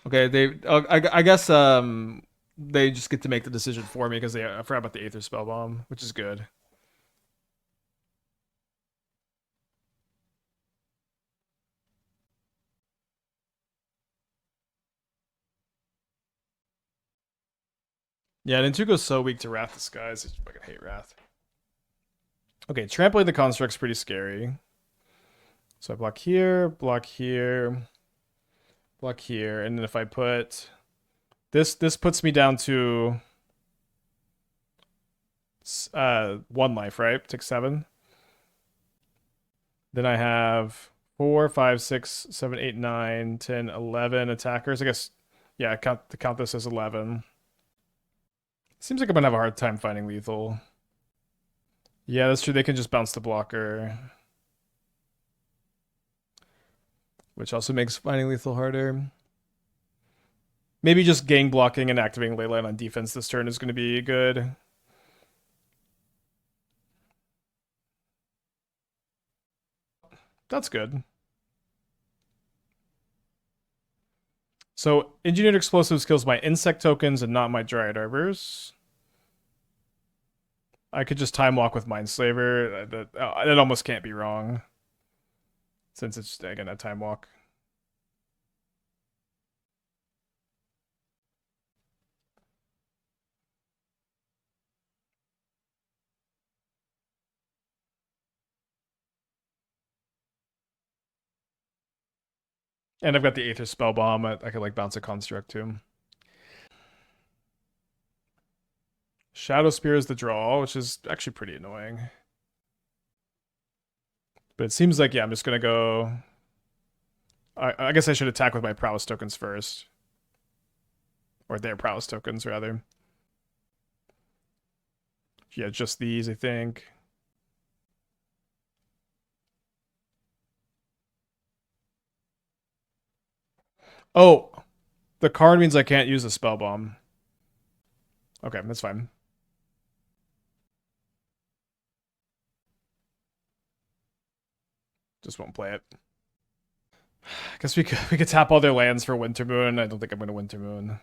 Okay, I guess they just get to make the decision for me because I forgot about the Aether Spellbomb, which is good. Yeah, Nantuko's so weak to Wrath Disguise. I fucking hate Wrath. Okay, trampling the Construct's pretty scary. So I block here, block here, block here, and then if I put this puts me down to 1 life, right? Take 7. Then I have 4, 5, 6, 7, 8, 9, 10, 11 attackers. I guess, yeah, count this as 11. Seems like I'm gonna have a hard time finding lethal. Yeah, that's true. They can just bounce the blocker, which also makes finding lethal harder. Maybe just gang blocking and activating Leyline on defense this turn is going to be good. That's good. So Engineered Explosives kills my insect tokens and not my Dryad Arbors. I could just time walk with Mindslaver. That almost can't be wrong, since it's again a time walk. And I've got the Aether Spellbomb. I could like bounce a construct too. Shadow Spear is the draw, which is actually pretty annoying. But it seems like, yeah, I'm just gonna go. I guess I should attack with my prowess tokens first. Or their prowess tokens, rather. Yeah, just these, I think. Oh, the card means I can't use the spell bomb. Okay, that's fine. Just won't play it. I guess we could tap all their lands for Winter Moon. I don't think I'm gonna Winter Moon.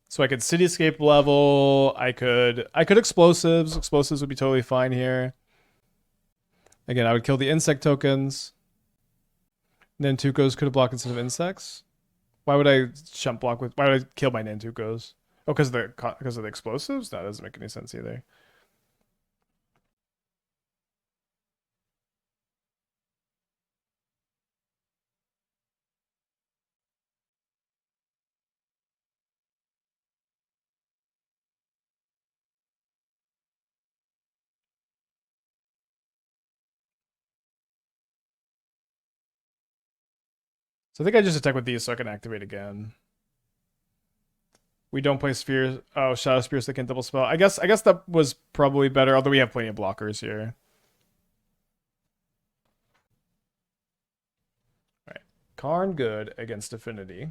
So I could Cityscape level. I could explosives. Explosives would be totally fine here. Again, I would kill the insect tokens. Nantukos could have blocked instead of insects. Why would I jump block with? Why would I kill my Nantukos? Oh, because of the explosives? That doesn't make any sense either. So I think I just attack with these so I can activate again. We don't play spheres. Oh, Shadow Spears that can double spell. I guess that was probably better, although we have plenty of blockers here. Alright. Karn good against Affinity.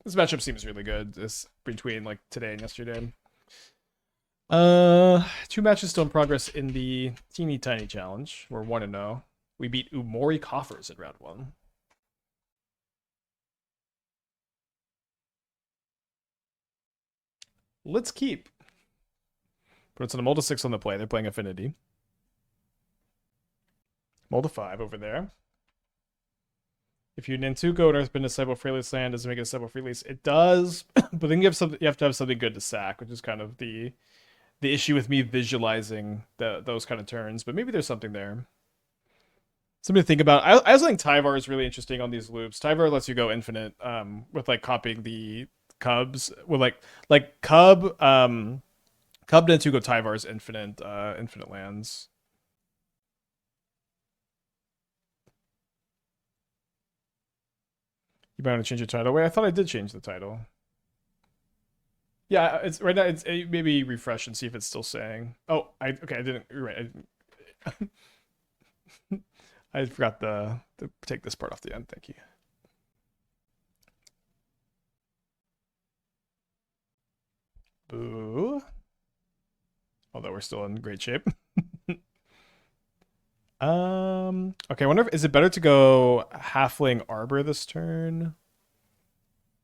This matchup seems really good. This between like today and yesterday. Two matches still in progress in the teeny tiny challenge. We're 1-0. We beat Umori Coffers in round 1. Let's keep. Puts on a Molda 6 on the play. They're playing Affinity. Molda 5 over there. If you Nantuko and Earthbend a Cyber Freelance land, does it make it a Cyber Freelance? It does, but then you have to have something good to sack, which is kind of the issue with me visualizing those kind of turns. But maybe there's something there. Something to think about. I also think Tyvar is really interesting on these loops. Tyvar lets you go infinite, with like copying the Cubs with like Cub Nantuko Tyvar's infinite lands. You might want to change your title. Wait, I thought I did change the title. Yeah, it's right now. It's maybe refresh and see if it's still saying. Oh, I didn't. You're right. I forgot to take this part off the end. Thank you. Boo. Although we're still in great shape. Okay, I wonder if is it better to go Halfling Arbor this turn?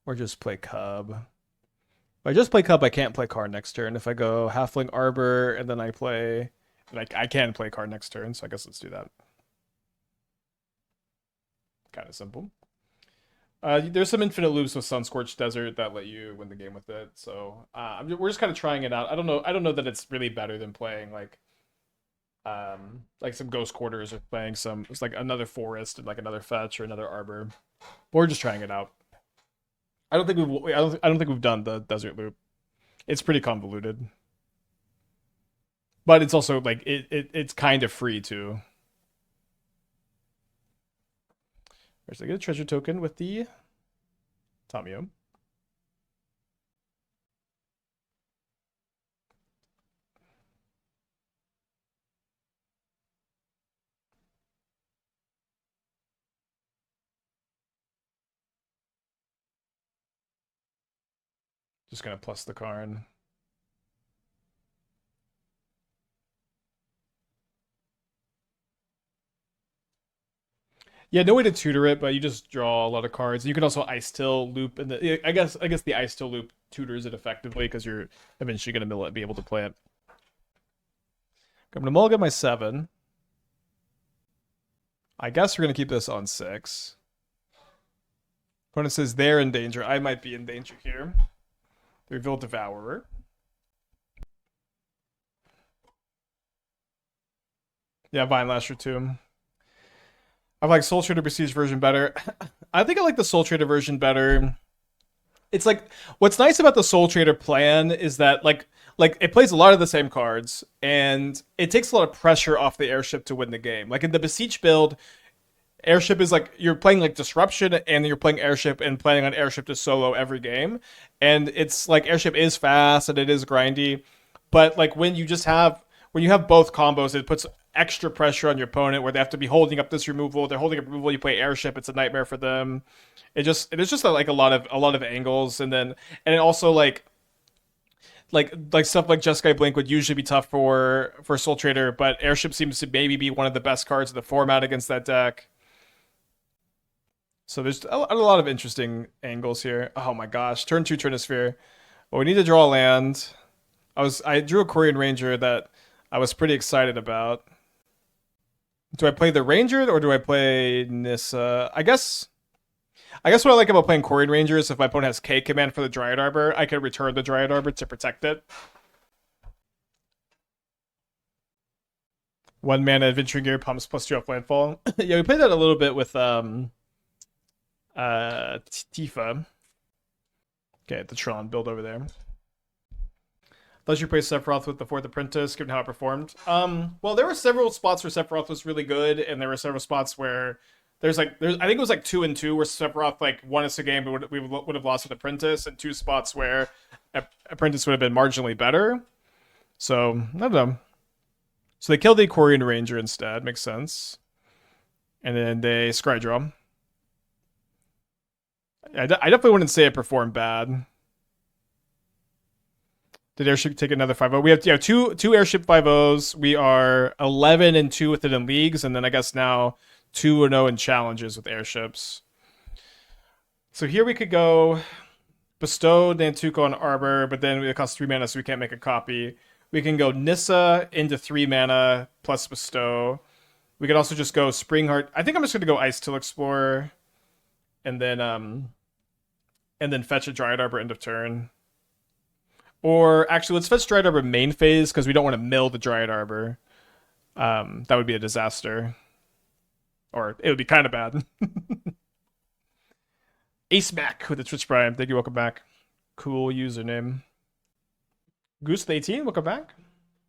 Or just play Cub? If I just play Cub, I can't play Karn next turn. If I go Halfling Arbor and then I play like I can play Karn next turn, so I guess let's do that. Kind of simple. There's some infinite loops with Sunscorched Desert that let you win the game with it. So we're just kind of trying it out. I don't know that it's really better than playing like some Ghost Quarters or playing some it's like another forest and like another fetch or another arbor. We're just trying it out. I don't think we've done the desert loop. It's pretty convoluted, but it's also like it's kind of free too. Where's I get a treasure token with the Tamio. Just gonna plus the Karn. Yeah, no way to tutor it, but you just draw a lot of cards. You can also Icetill loop, and I guess the Icetill loop tutors it effectively because you're eventually going to be able to play it. I'm going to mulligan my 7. I guess we're going to keep this on 6. Opponent says they're in danger. I might be in danger here. The Revealed Devourer. Yeah, Vine Lasher too. I like Soul Trader Prestige version better. I think I like the Soul Trader version better. It's like what's nice about the Soul Trader plan is that like it plays a lot of the same cards and it takes a lot of pressure off the airship to win the game. Like in the Beseech build, airship is like you're playing like disruption and you're playing airship and playing on airship to solo every game. And it's like airship is fast and it is grindy, but like when you have both combos, it puts extra pressure on your opponent where they have to be holding up this removal. They're holding up removal. You play airship. It's a nightmare for them. It is just like a lot of angles, and it also like stuff like Jeskai Blink would usually be tough for Soul Trader, but airship seems to maybe be one of the best cards in the format against that deck. So there's a lot of interesting angles here. Oh my gosh, turn 2 Trinisphere. Well, we need to draw a land. I drew a Quirion Ranger that I was pretty excited about. Do I play the Ranger or do I play Nissa? I guess what I like about playing Quirion Ranger is if my opponent has K command for the Dryad Arbor, I can return the Dryad Arbor to protect it. 1 mana Adventuring Gear pumps +2 off landfall. Yeah, we played that a little bit with Tifa. Okay, the Tron build over there. Thus you play Sephiroth with the 4th Apprentice, given how it performed. Well, there were several spots where Sephiroth was really good, and there were several spots where I think it was like 2 and 2 where Sephiroth like won us a game, but we would have lost with Apprentice, and 2 spots where Apprentice would have been marginally better. So I don't know. So they killed the Quirion Ranger instead, makes sense. And then they scry draw. I definitely wouldn't say it performed bad. Did airship take another 5-0? We have two airship 5-0s. We are 11-2 with it in leagues, and then I guess now 2-0 in challenges with airships. So here we could go bestow Nantuko on Arbor, but then it costs 3 mana, so we can't make a copy. We can go Nissa into 3 mana plus bestow. We could also just go Springheart. I think I'm just gonna go Icetill Explorer, and then fetch a Dryad Arbor end of turn. Or actually, let's fetch Dryad Arbor main phase because we don't want to mill the Dryad Arbor. That would be a disaster, or it would be kind of bad. Ace Mac with the Twitch Prime. Thank you. Welcome back. Cool username. Goose 18. Welcome back.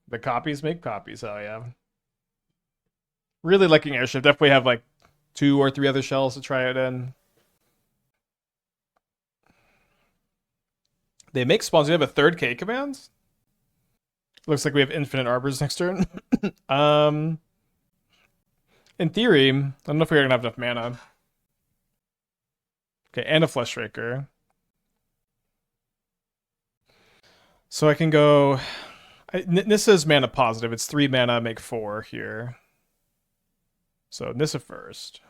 The copies make copies. Oh yeah. Really liking airship. Definitely have like 2 or 3 other shells to try it in. They make spawns. We have a 3rd K command. Looks like we have infinite arbors next turn. In theory, I don't know if we're gonna have enough mana. Okay, and a Fleshraker. So I can go. Nissa is mana positive. It's 3 mana, make 4 here. So Nissa first.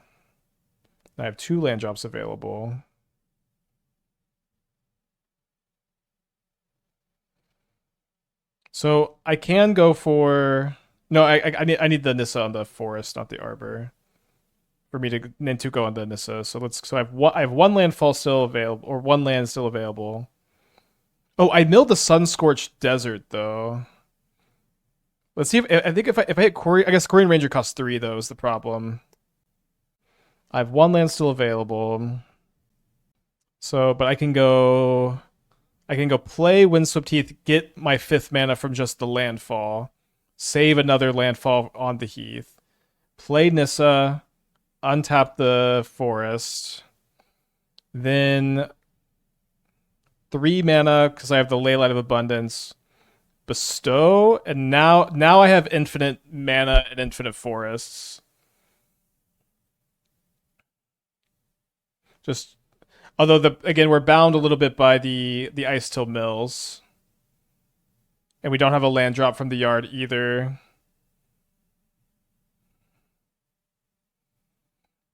I have 2 land drops available. So I can go for no. I need the Nissa on the forest, not the Arbor, for me to Nantuko on the Nissa. So I have one landfall still available, or 1 land still available. Oh, I milled the Sunscorched Desert though. Let's see if I think if I hit Quirion, I guess Quirion Ranger costs 3 though is the problem. I have 1 land still available. So, but I can go play Windswept Heath, get my 5th mana from just the landfall, save another landfall on the Heath, play Nissa, untap the forest, then 3 mana because I have the Leyline of Abundance, bestow, and now I have infinite mana and infinite forests. Just although again we're bound a little bit by the Icetill Mills, and we don't have a land drop from the yard either.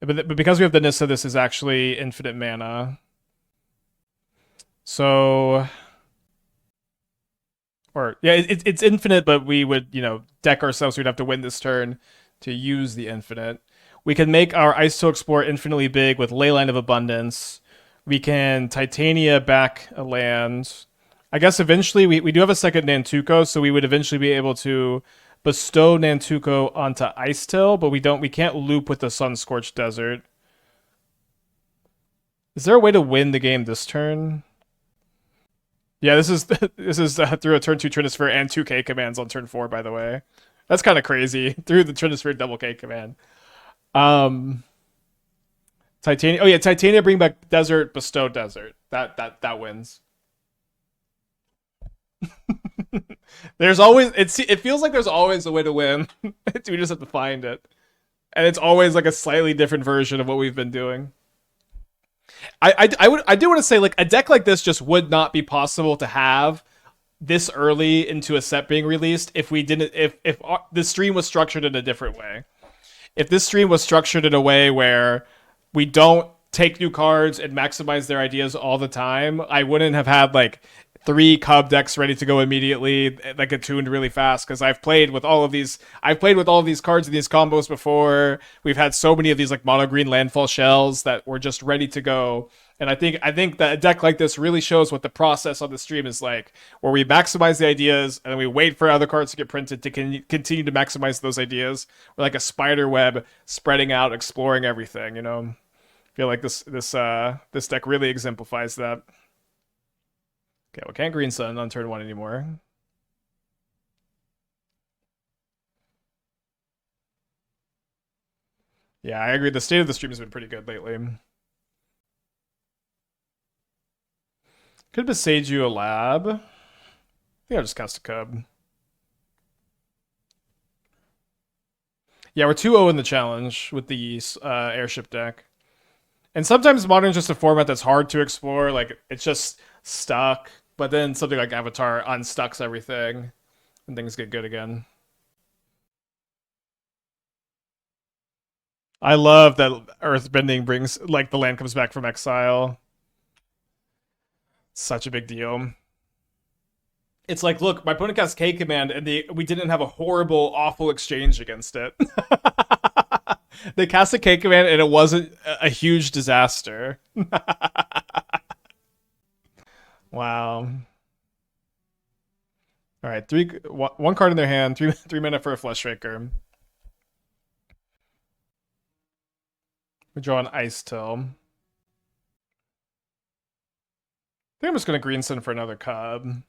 But because we have the Nissa, this is actually infinite mana. So, or yeah, it's infinite, but we would deck ourselves. So we'd have to win this turn to use the infinite. We can make our Icetill Explorer infinitely big with Leyline of Abundance. We can Titania back a land. I guess eventually we do have a second Nantuko, so we would eventually be able to bestow Nantuko onto Icetill, but we can't loop with the Sunscorched Desert. Is there a way to win the game this turn? Yeah, this is through a turn 2 Trinisphere and 2 K commands on turn 4, by the way. That's kind of crazy. Through the Trinisphere double K command. Titania. Oh yeah, Titania bring back Desert, bestow Desert. That wins. There's always it feels like there's always a way to win. We just have to find it. And it's always like a slightly different version of what we've been doing. I do want to say, like, a deck like this just would not be possible to have this early into a set being released if the stream was structured in a different way. If this stream was structured in a way where we don't take new cards and maximize their ideas all the time, I wouldn't have had like 3 Cub decks ready to go immediately, like attuned really fast, because I've played with all of these cards in these combos before. We've had so many of these like mono green landfall shells that were just ready to go. And I think that a deck like this really shows what the process on the stream is like, where we maximize the ideas and then we wait for other cards to get printed to continue to maximize those ideas. We're like a spider web spreading out, exploring everything, I feel like this deck really exemplifies that. Okay, well, can't Green Sun on turn 1 anymore. Yeah, I agree. The state of the stream has been pretty good lately. Could besage you a lab. I think I'll just cast a Cub. Yeah, we're 2-0 in the challenge with the airship deck. And sometimes Modern's just a format that's hard to explore. Like, it's just stuck. But then something like Avatar unstucks everything and things get good again. I love that Earthbending brings like the land comes back from exile. Such a big deal. It's like, look, my opponent cast K command, and we didn't have a horrible, awful exchange against it. They cast a K command, and it wasn't a huge disaster. Wow. All right, one card in their hand, three mana for a Fleshraker. We draw an Icetill. I think I'm just gonna green send for another Cub.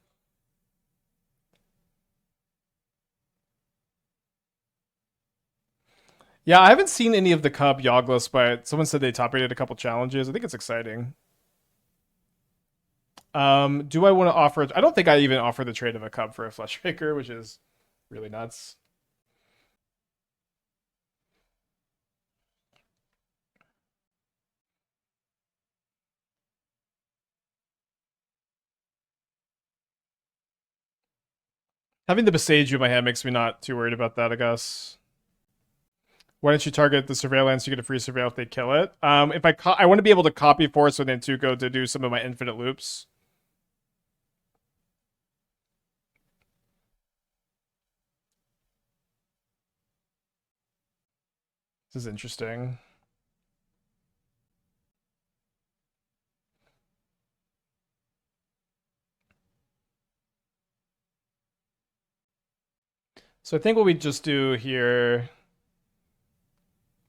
Yeah, I haven't seen any of the Cub Yoggless, but someone said they top rated a couple challenges. I think it's exciting. Do I want to offer? I don't think I even offer the trade of a Cub for a Fleshraker, which is really nuts. Having the Besage in my hand makes me not too worried about that, I guess. Why don't you target the surveillance? You get a free surveil if they kill it. If I want to be able to copy Force with Nantuko to do some of my infinite loops. This is interesting. So I think what we just do here,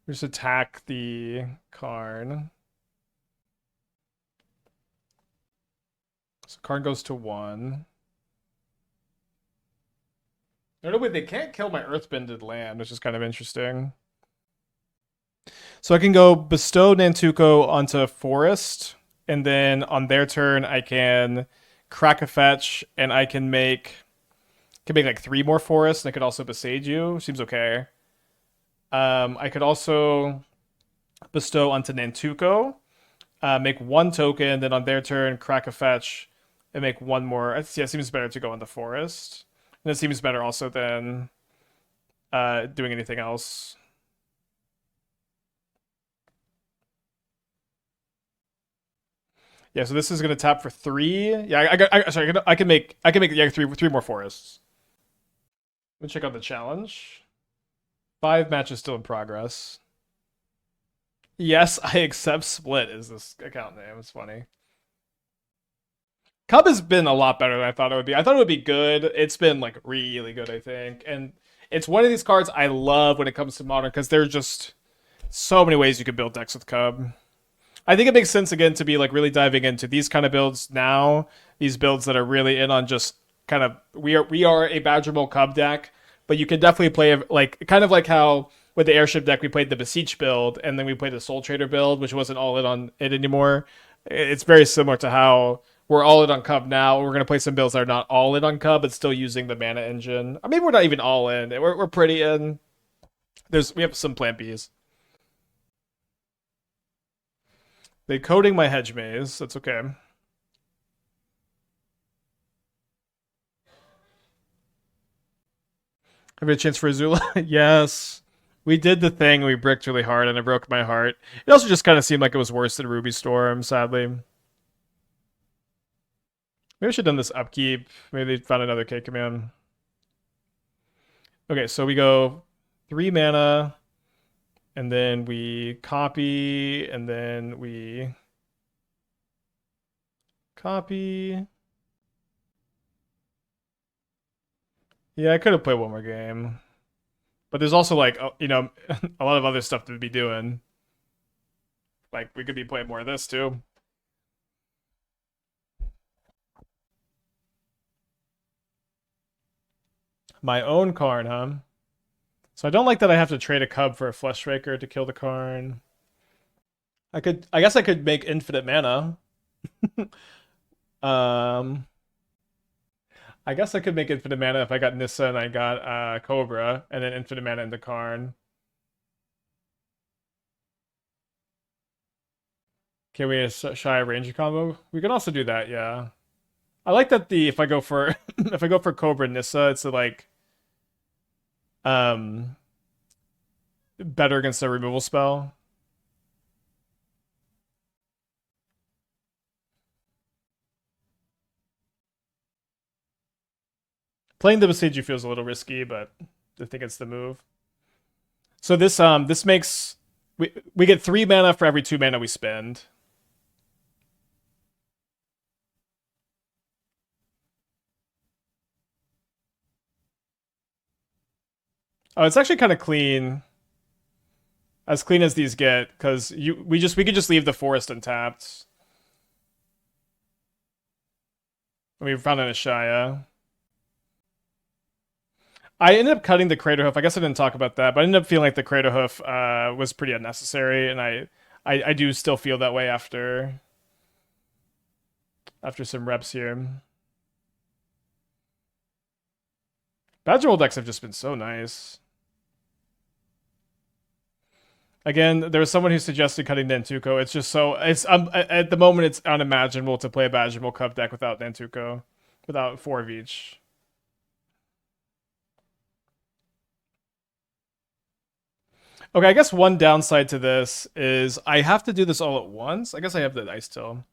we just attack the Karn. So Karn goes to 1. No, wait, they can't kill my Earthbended land, which is kind of interesting. So I can go bestow Nantuko onto Forest, and then on their turn I can crack a fetch, and I can make like 3 more forests, and I could also besage you. Seems okay. I could also bestow onto Nantuko, make 1 token, then on their turn crack a fetch, and make 1 more. Yeah, it seems better to go on the forest, and it seems better also than doing anything else. Yeah, so this is gonna tap for 3. Yeah, sorry, I can make yeah 3 more forests. Let me check out the challenge. 5 matches still in progress. Yes, I accept split is this account name. It's funny. Cub has been a lot better than I thought it would be. I thought it would be good. It's been like really good, I think. And it's one of these cards I love when it comes to modern because there's just so many ways you can build decks with Cub. I think it makes sense again to be like really diving into these kind of builds now. These builds that are really in on just kind of we are a Badgermole Cub deck, but you can definitely play like kind of like how with the airship deck we played the Beseech build and then we played the Soul Trader build, which wasn't all in on it anymore. It's very similar to how we're all in on Cub now. We're gonna play some builds that are not all in on Cub, but still using the mana engine. I mean, we're not even all in. We're pretty in. We have some plan Bs. They coding my hedge maze. That's okay. Have you a chance for Azula? Yes. We did the thing. We bricked really hard, and it broke my heart. It also just kind of seemed like it was worse than Ruby Storm, sadly. Maybe I should have done this upkeep. Maybe they found another K command. Okay, so we go 3 mana, and then we copy, and then we copy. Yeah, I could have played one more game. But there's also like, a lot of other stuff to be doing. Like, we could be playing more of this too. My own Karn, huh? So I don't like that I have to trade a Cub for a Fleshraker to kill the Karn. I guess I could make infinite mana. um, I guess I could make infinite mana if I got Nissa and I got Cobra, and then infinite mana into Karn. Can we Ashaya Ranger combo? We can also do that, yeah. I like that the if I go for if I go for Cobra Nissa, it's like um better against a removal spell. Playing the Besieger feels a little risky, but I think it's the move. So this makes we get 3 mana for every 2 mana we spend. Oh, it's actually kind of clean. As clean as these get, because we could just leave the forest untapped. We found an Ashaya. I ended up cutting the Crater Hoof. I guess I didn't talk about that, but I ended up feeling like the Crater Hoof was pretty unnecessary, and I do still feel that way after some reps here. Badgermole decks have just been so nice. Again, there was someone who suggested cutting Nantuko. It's just so it's at the moment it's unimaginable to play a Badgermole Cub deck without Nantuko, without 4 of each. Okay, I guess one downside to this is I have to do this all at once. I guess I have the Icetill.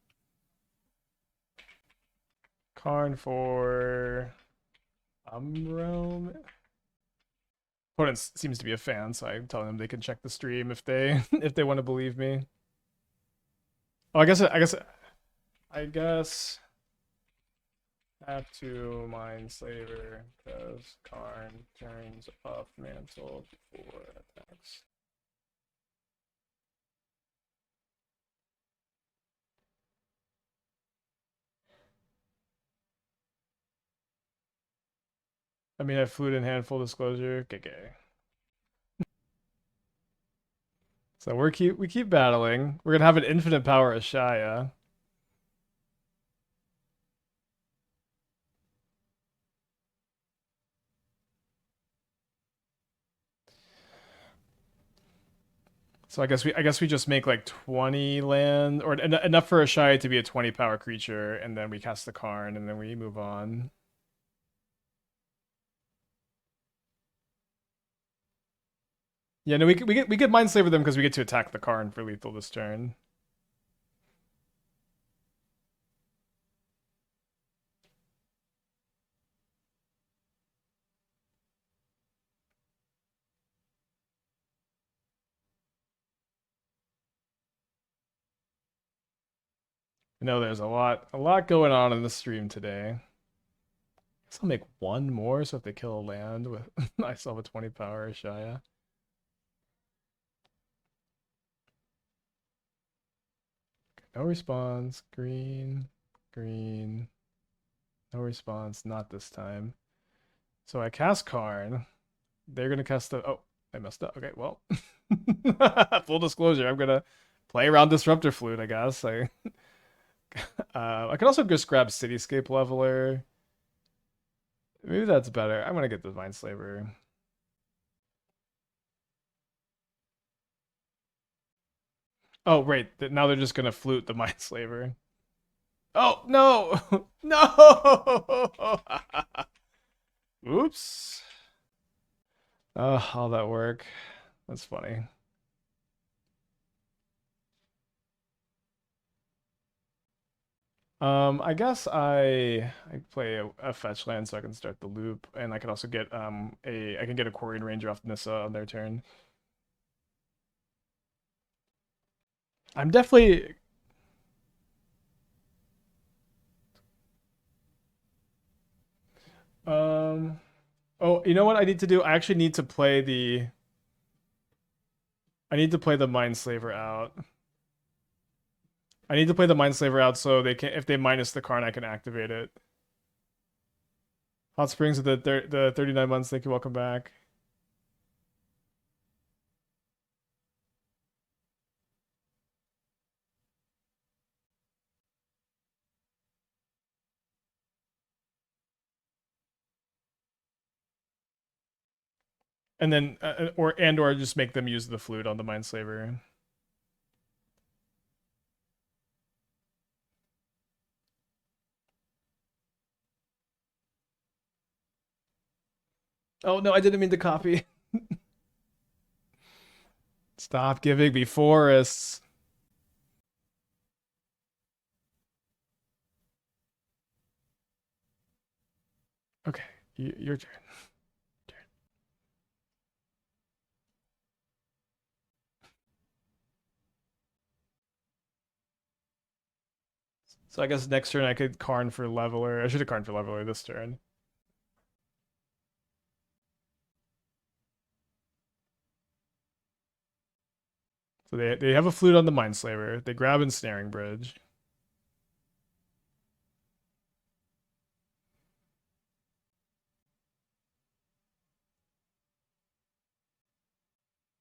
Karn for Umbral. Opponent seems to be a fan, so I'm telling them they can check the stream if they if they want to believe me. Oh, I guess have to Mindslaver because Karn turns off Mantle before attacks. I mean, I have Flute in hand, full disclosure. KK. So we keep battling. We're gonna have an infinite power Ashaya. So I guess we just make like 20 land or enough for Ashaya to be a 20 power creature, and then we cast the Karn, and then we move on. Yeah, no, we get Mindslaver them because we get to attack the Karn for lethal this turn. I know there's a lot going on in the stream today. I guess I'll make one more, so if they kill a land with I still have a 20 power Ashaya. No response. Green. Green. No response. Not this time. So I cast Karn. They're gonna cast the. Oh, I messed up. Okay, well, full disclosure, I'm gonna play around Disruptor Flute. I guess I can also just grab Cityscape Leveler. Maybe that's better. I'm gonna get the Mindslaver. Oh, wait. Now they're just gonna flute the Mindslaver. Oh no, no! Oops. Oh, all that work. That's funny. I guess I play a fetch land so I can start the loop, and I can also get I can get a Quirion Ranger off Nissa on their turn. I'm definitely oh, you know what I need to do? I actually need to play the I need to play the Mindslaver out. I need to play the Mindslaver out so they can if they minus the Karn I can activate it. Hot Springs of the 39 months. Thank you. Welcome back. And then or just make them use the flute on the Mindslaver. Oh no, I didn't mean to copy. Stop giving me forests. Okay, your turn. So I guess next turn I could Karn for Leveler. I should have Karn for Leveler this turn. So they have a flute on the Mindslaver. They grab Ensnaring Bridge.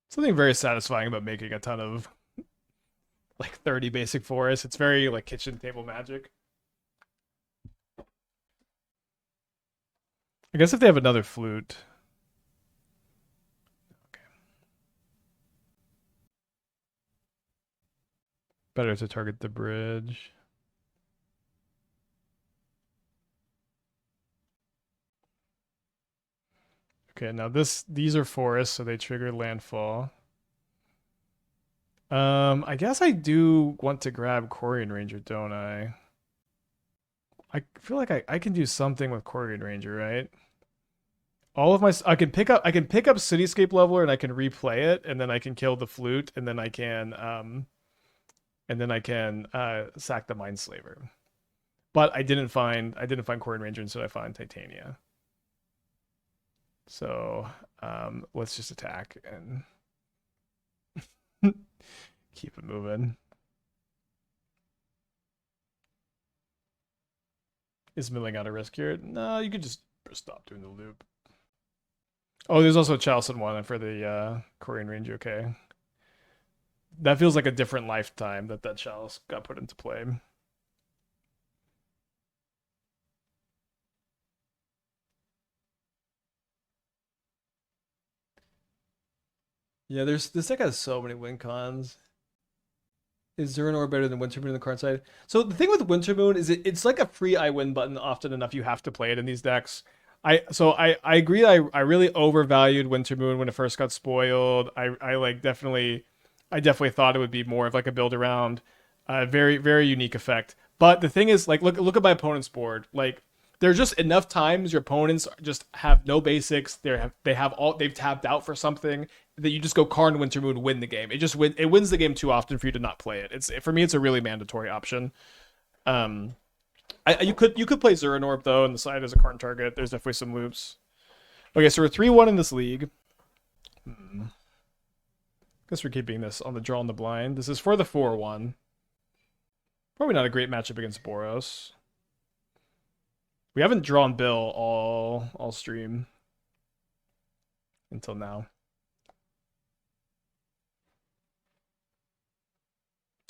Something very satisfying about making a ton of like 30 basic forests. It's very like kitchen table magic. I guess if they have another flute. Okay. Better to target the bridge. Okay, now these are forests, so they trigger landfall. I guess I do want to grab Quirion Ranger, don't I? I feel like I can do something with Quirion Ranger, right? All of my I can pick up Cityscape Leveler and I can replay it, and then I can kill the flute, and then I can sack the Mindslaver. But I didn't find Quirion Ranger, instead I found Titania. So let's just attack and keep it moving. Is milling out a risk here? No, you could just stop doing the loop. Oh, there's also a Chalcen one for the Quirion Ranger. Okay, that feels like a different lifetime that Chalice got put into play. Yeah, there's this deck has so many win cons. Is Zero better than Wintermoon on the card side? So the thing with Wintermoon is it's like a free I win button. Often enough, you have to play it in these decks. I agree. I really overvalued Wintermoon when it first got spoiled. I like definitely I definitely thought it would be more of like a build around, very unique effect. But the thing is, like, look at my opponent's board. Like, there's just enough times your opponents just have no basics. They've tapped out for something that you just go Karn Wintermoon, win the game. It wins the game too often for you to not play it. It's for me, it's a really mandatory option. Um, you could play Zeranorb though on the side as a Karn target. There's definitely some loops. Okay, so we're 3-1 in this league. Guess we're keeping this on the draw on the blind. This is for the 4-1. Probably not a great matchup against Boros. We haven't drawn Bill all stream until now.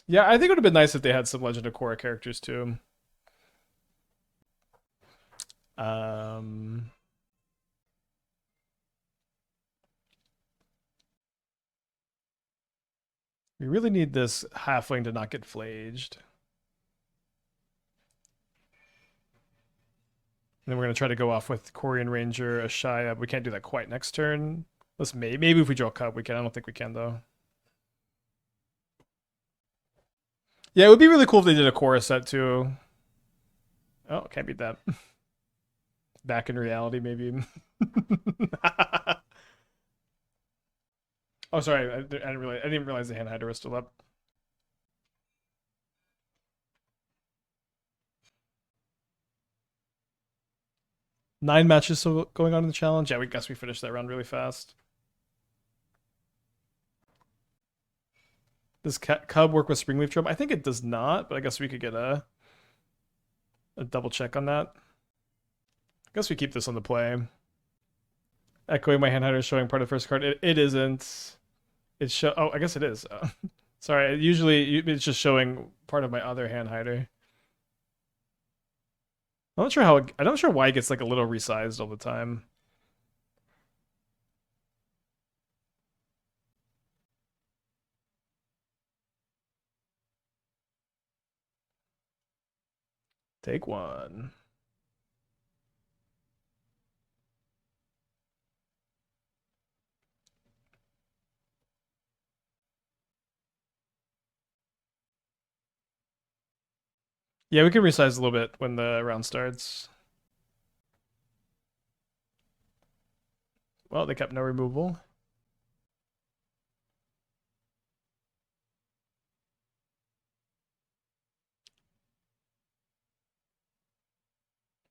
Yeah, I think it would have been nice if they had some Legend of Korra characters too. Um, we really need this halfling to not get flaged. And then we're gonna try to go off with Quirion Ranger, Ashaya. We can't do that quite next turn. Maybe if we draw Cub, we can. I don't think we can though. Yeah, it would be really cool if they did a Korra set too. Oh, can't beat that. Back in reality, maybe. Oh, sorry. I didn't realize the hand hider was still up. Nine matches still going on in the challenge. Yeah, we guess we finished that round really fast. Does Cub work with Springleaf Drum? I think it does not, but I guess we could get a double check on that. I guess we keep this on the play. Echoing my hand hider is showing part of the first card. It isn't. It's show. Oh, I guess it is. Sorry. Usually it's just showing part of my other hand hider. I'm not sure why it gets like a little resized all the time. Take one. Yeah, we can resize a little bit when the round starts. Well, they kept no removal.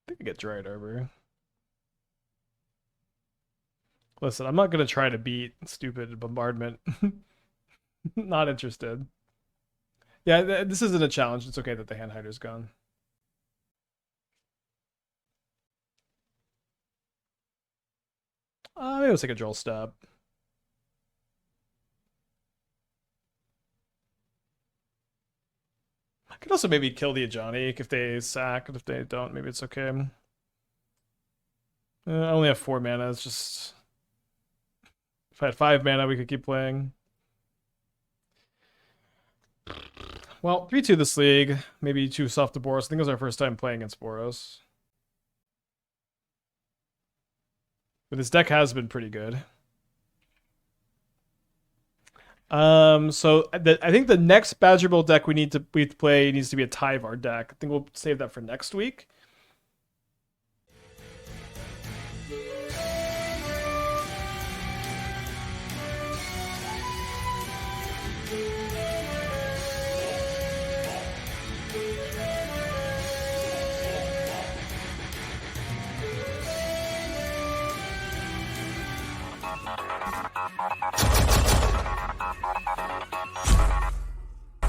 I think I get Dryad Arbor. Listen, I'm not gonna try to beat stupid bombardment. Not interested. Yeah, this isn't a challenge. It's okay that the hand hider's gone. Maybe let's take a Droll Stab. I could also maybe kill the Ajani if they sack, and if they don't, maybe it's okay. I only have 4 mana. It's just if I had 5 mana, we could keep playing. Well, 3-2 this league. Maybe 2 soft to Boros. I think it was our first time playing against Boros. But this deck has been pretty good. I think the next Badgermole deck we need to play needs to be a Tyvar deck. I think we'll save that for next week.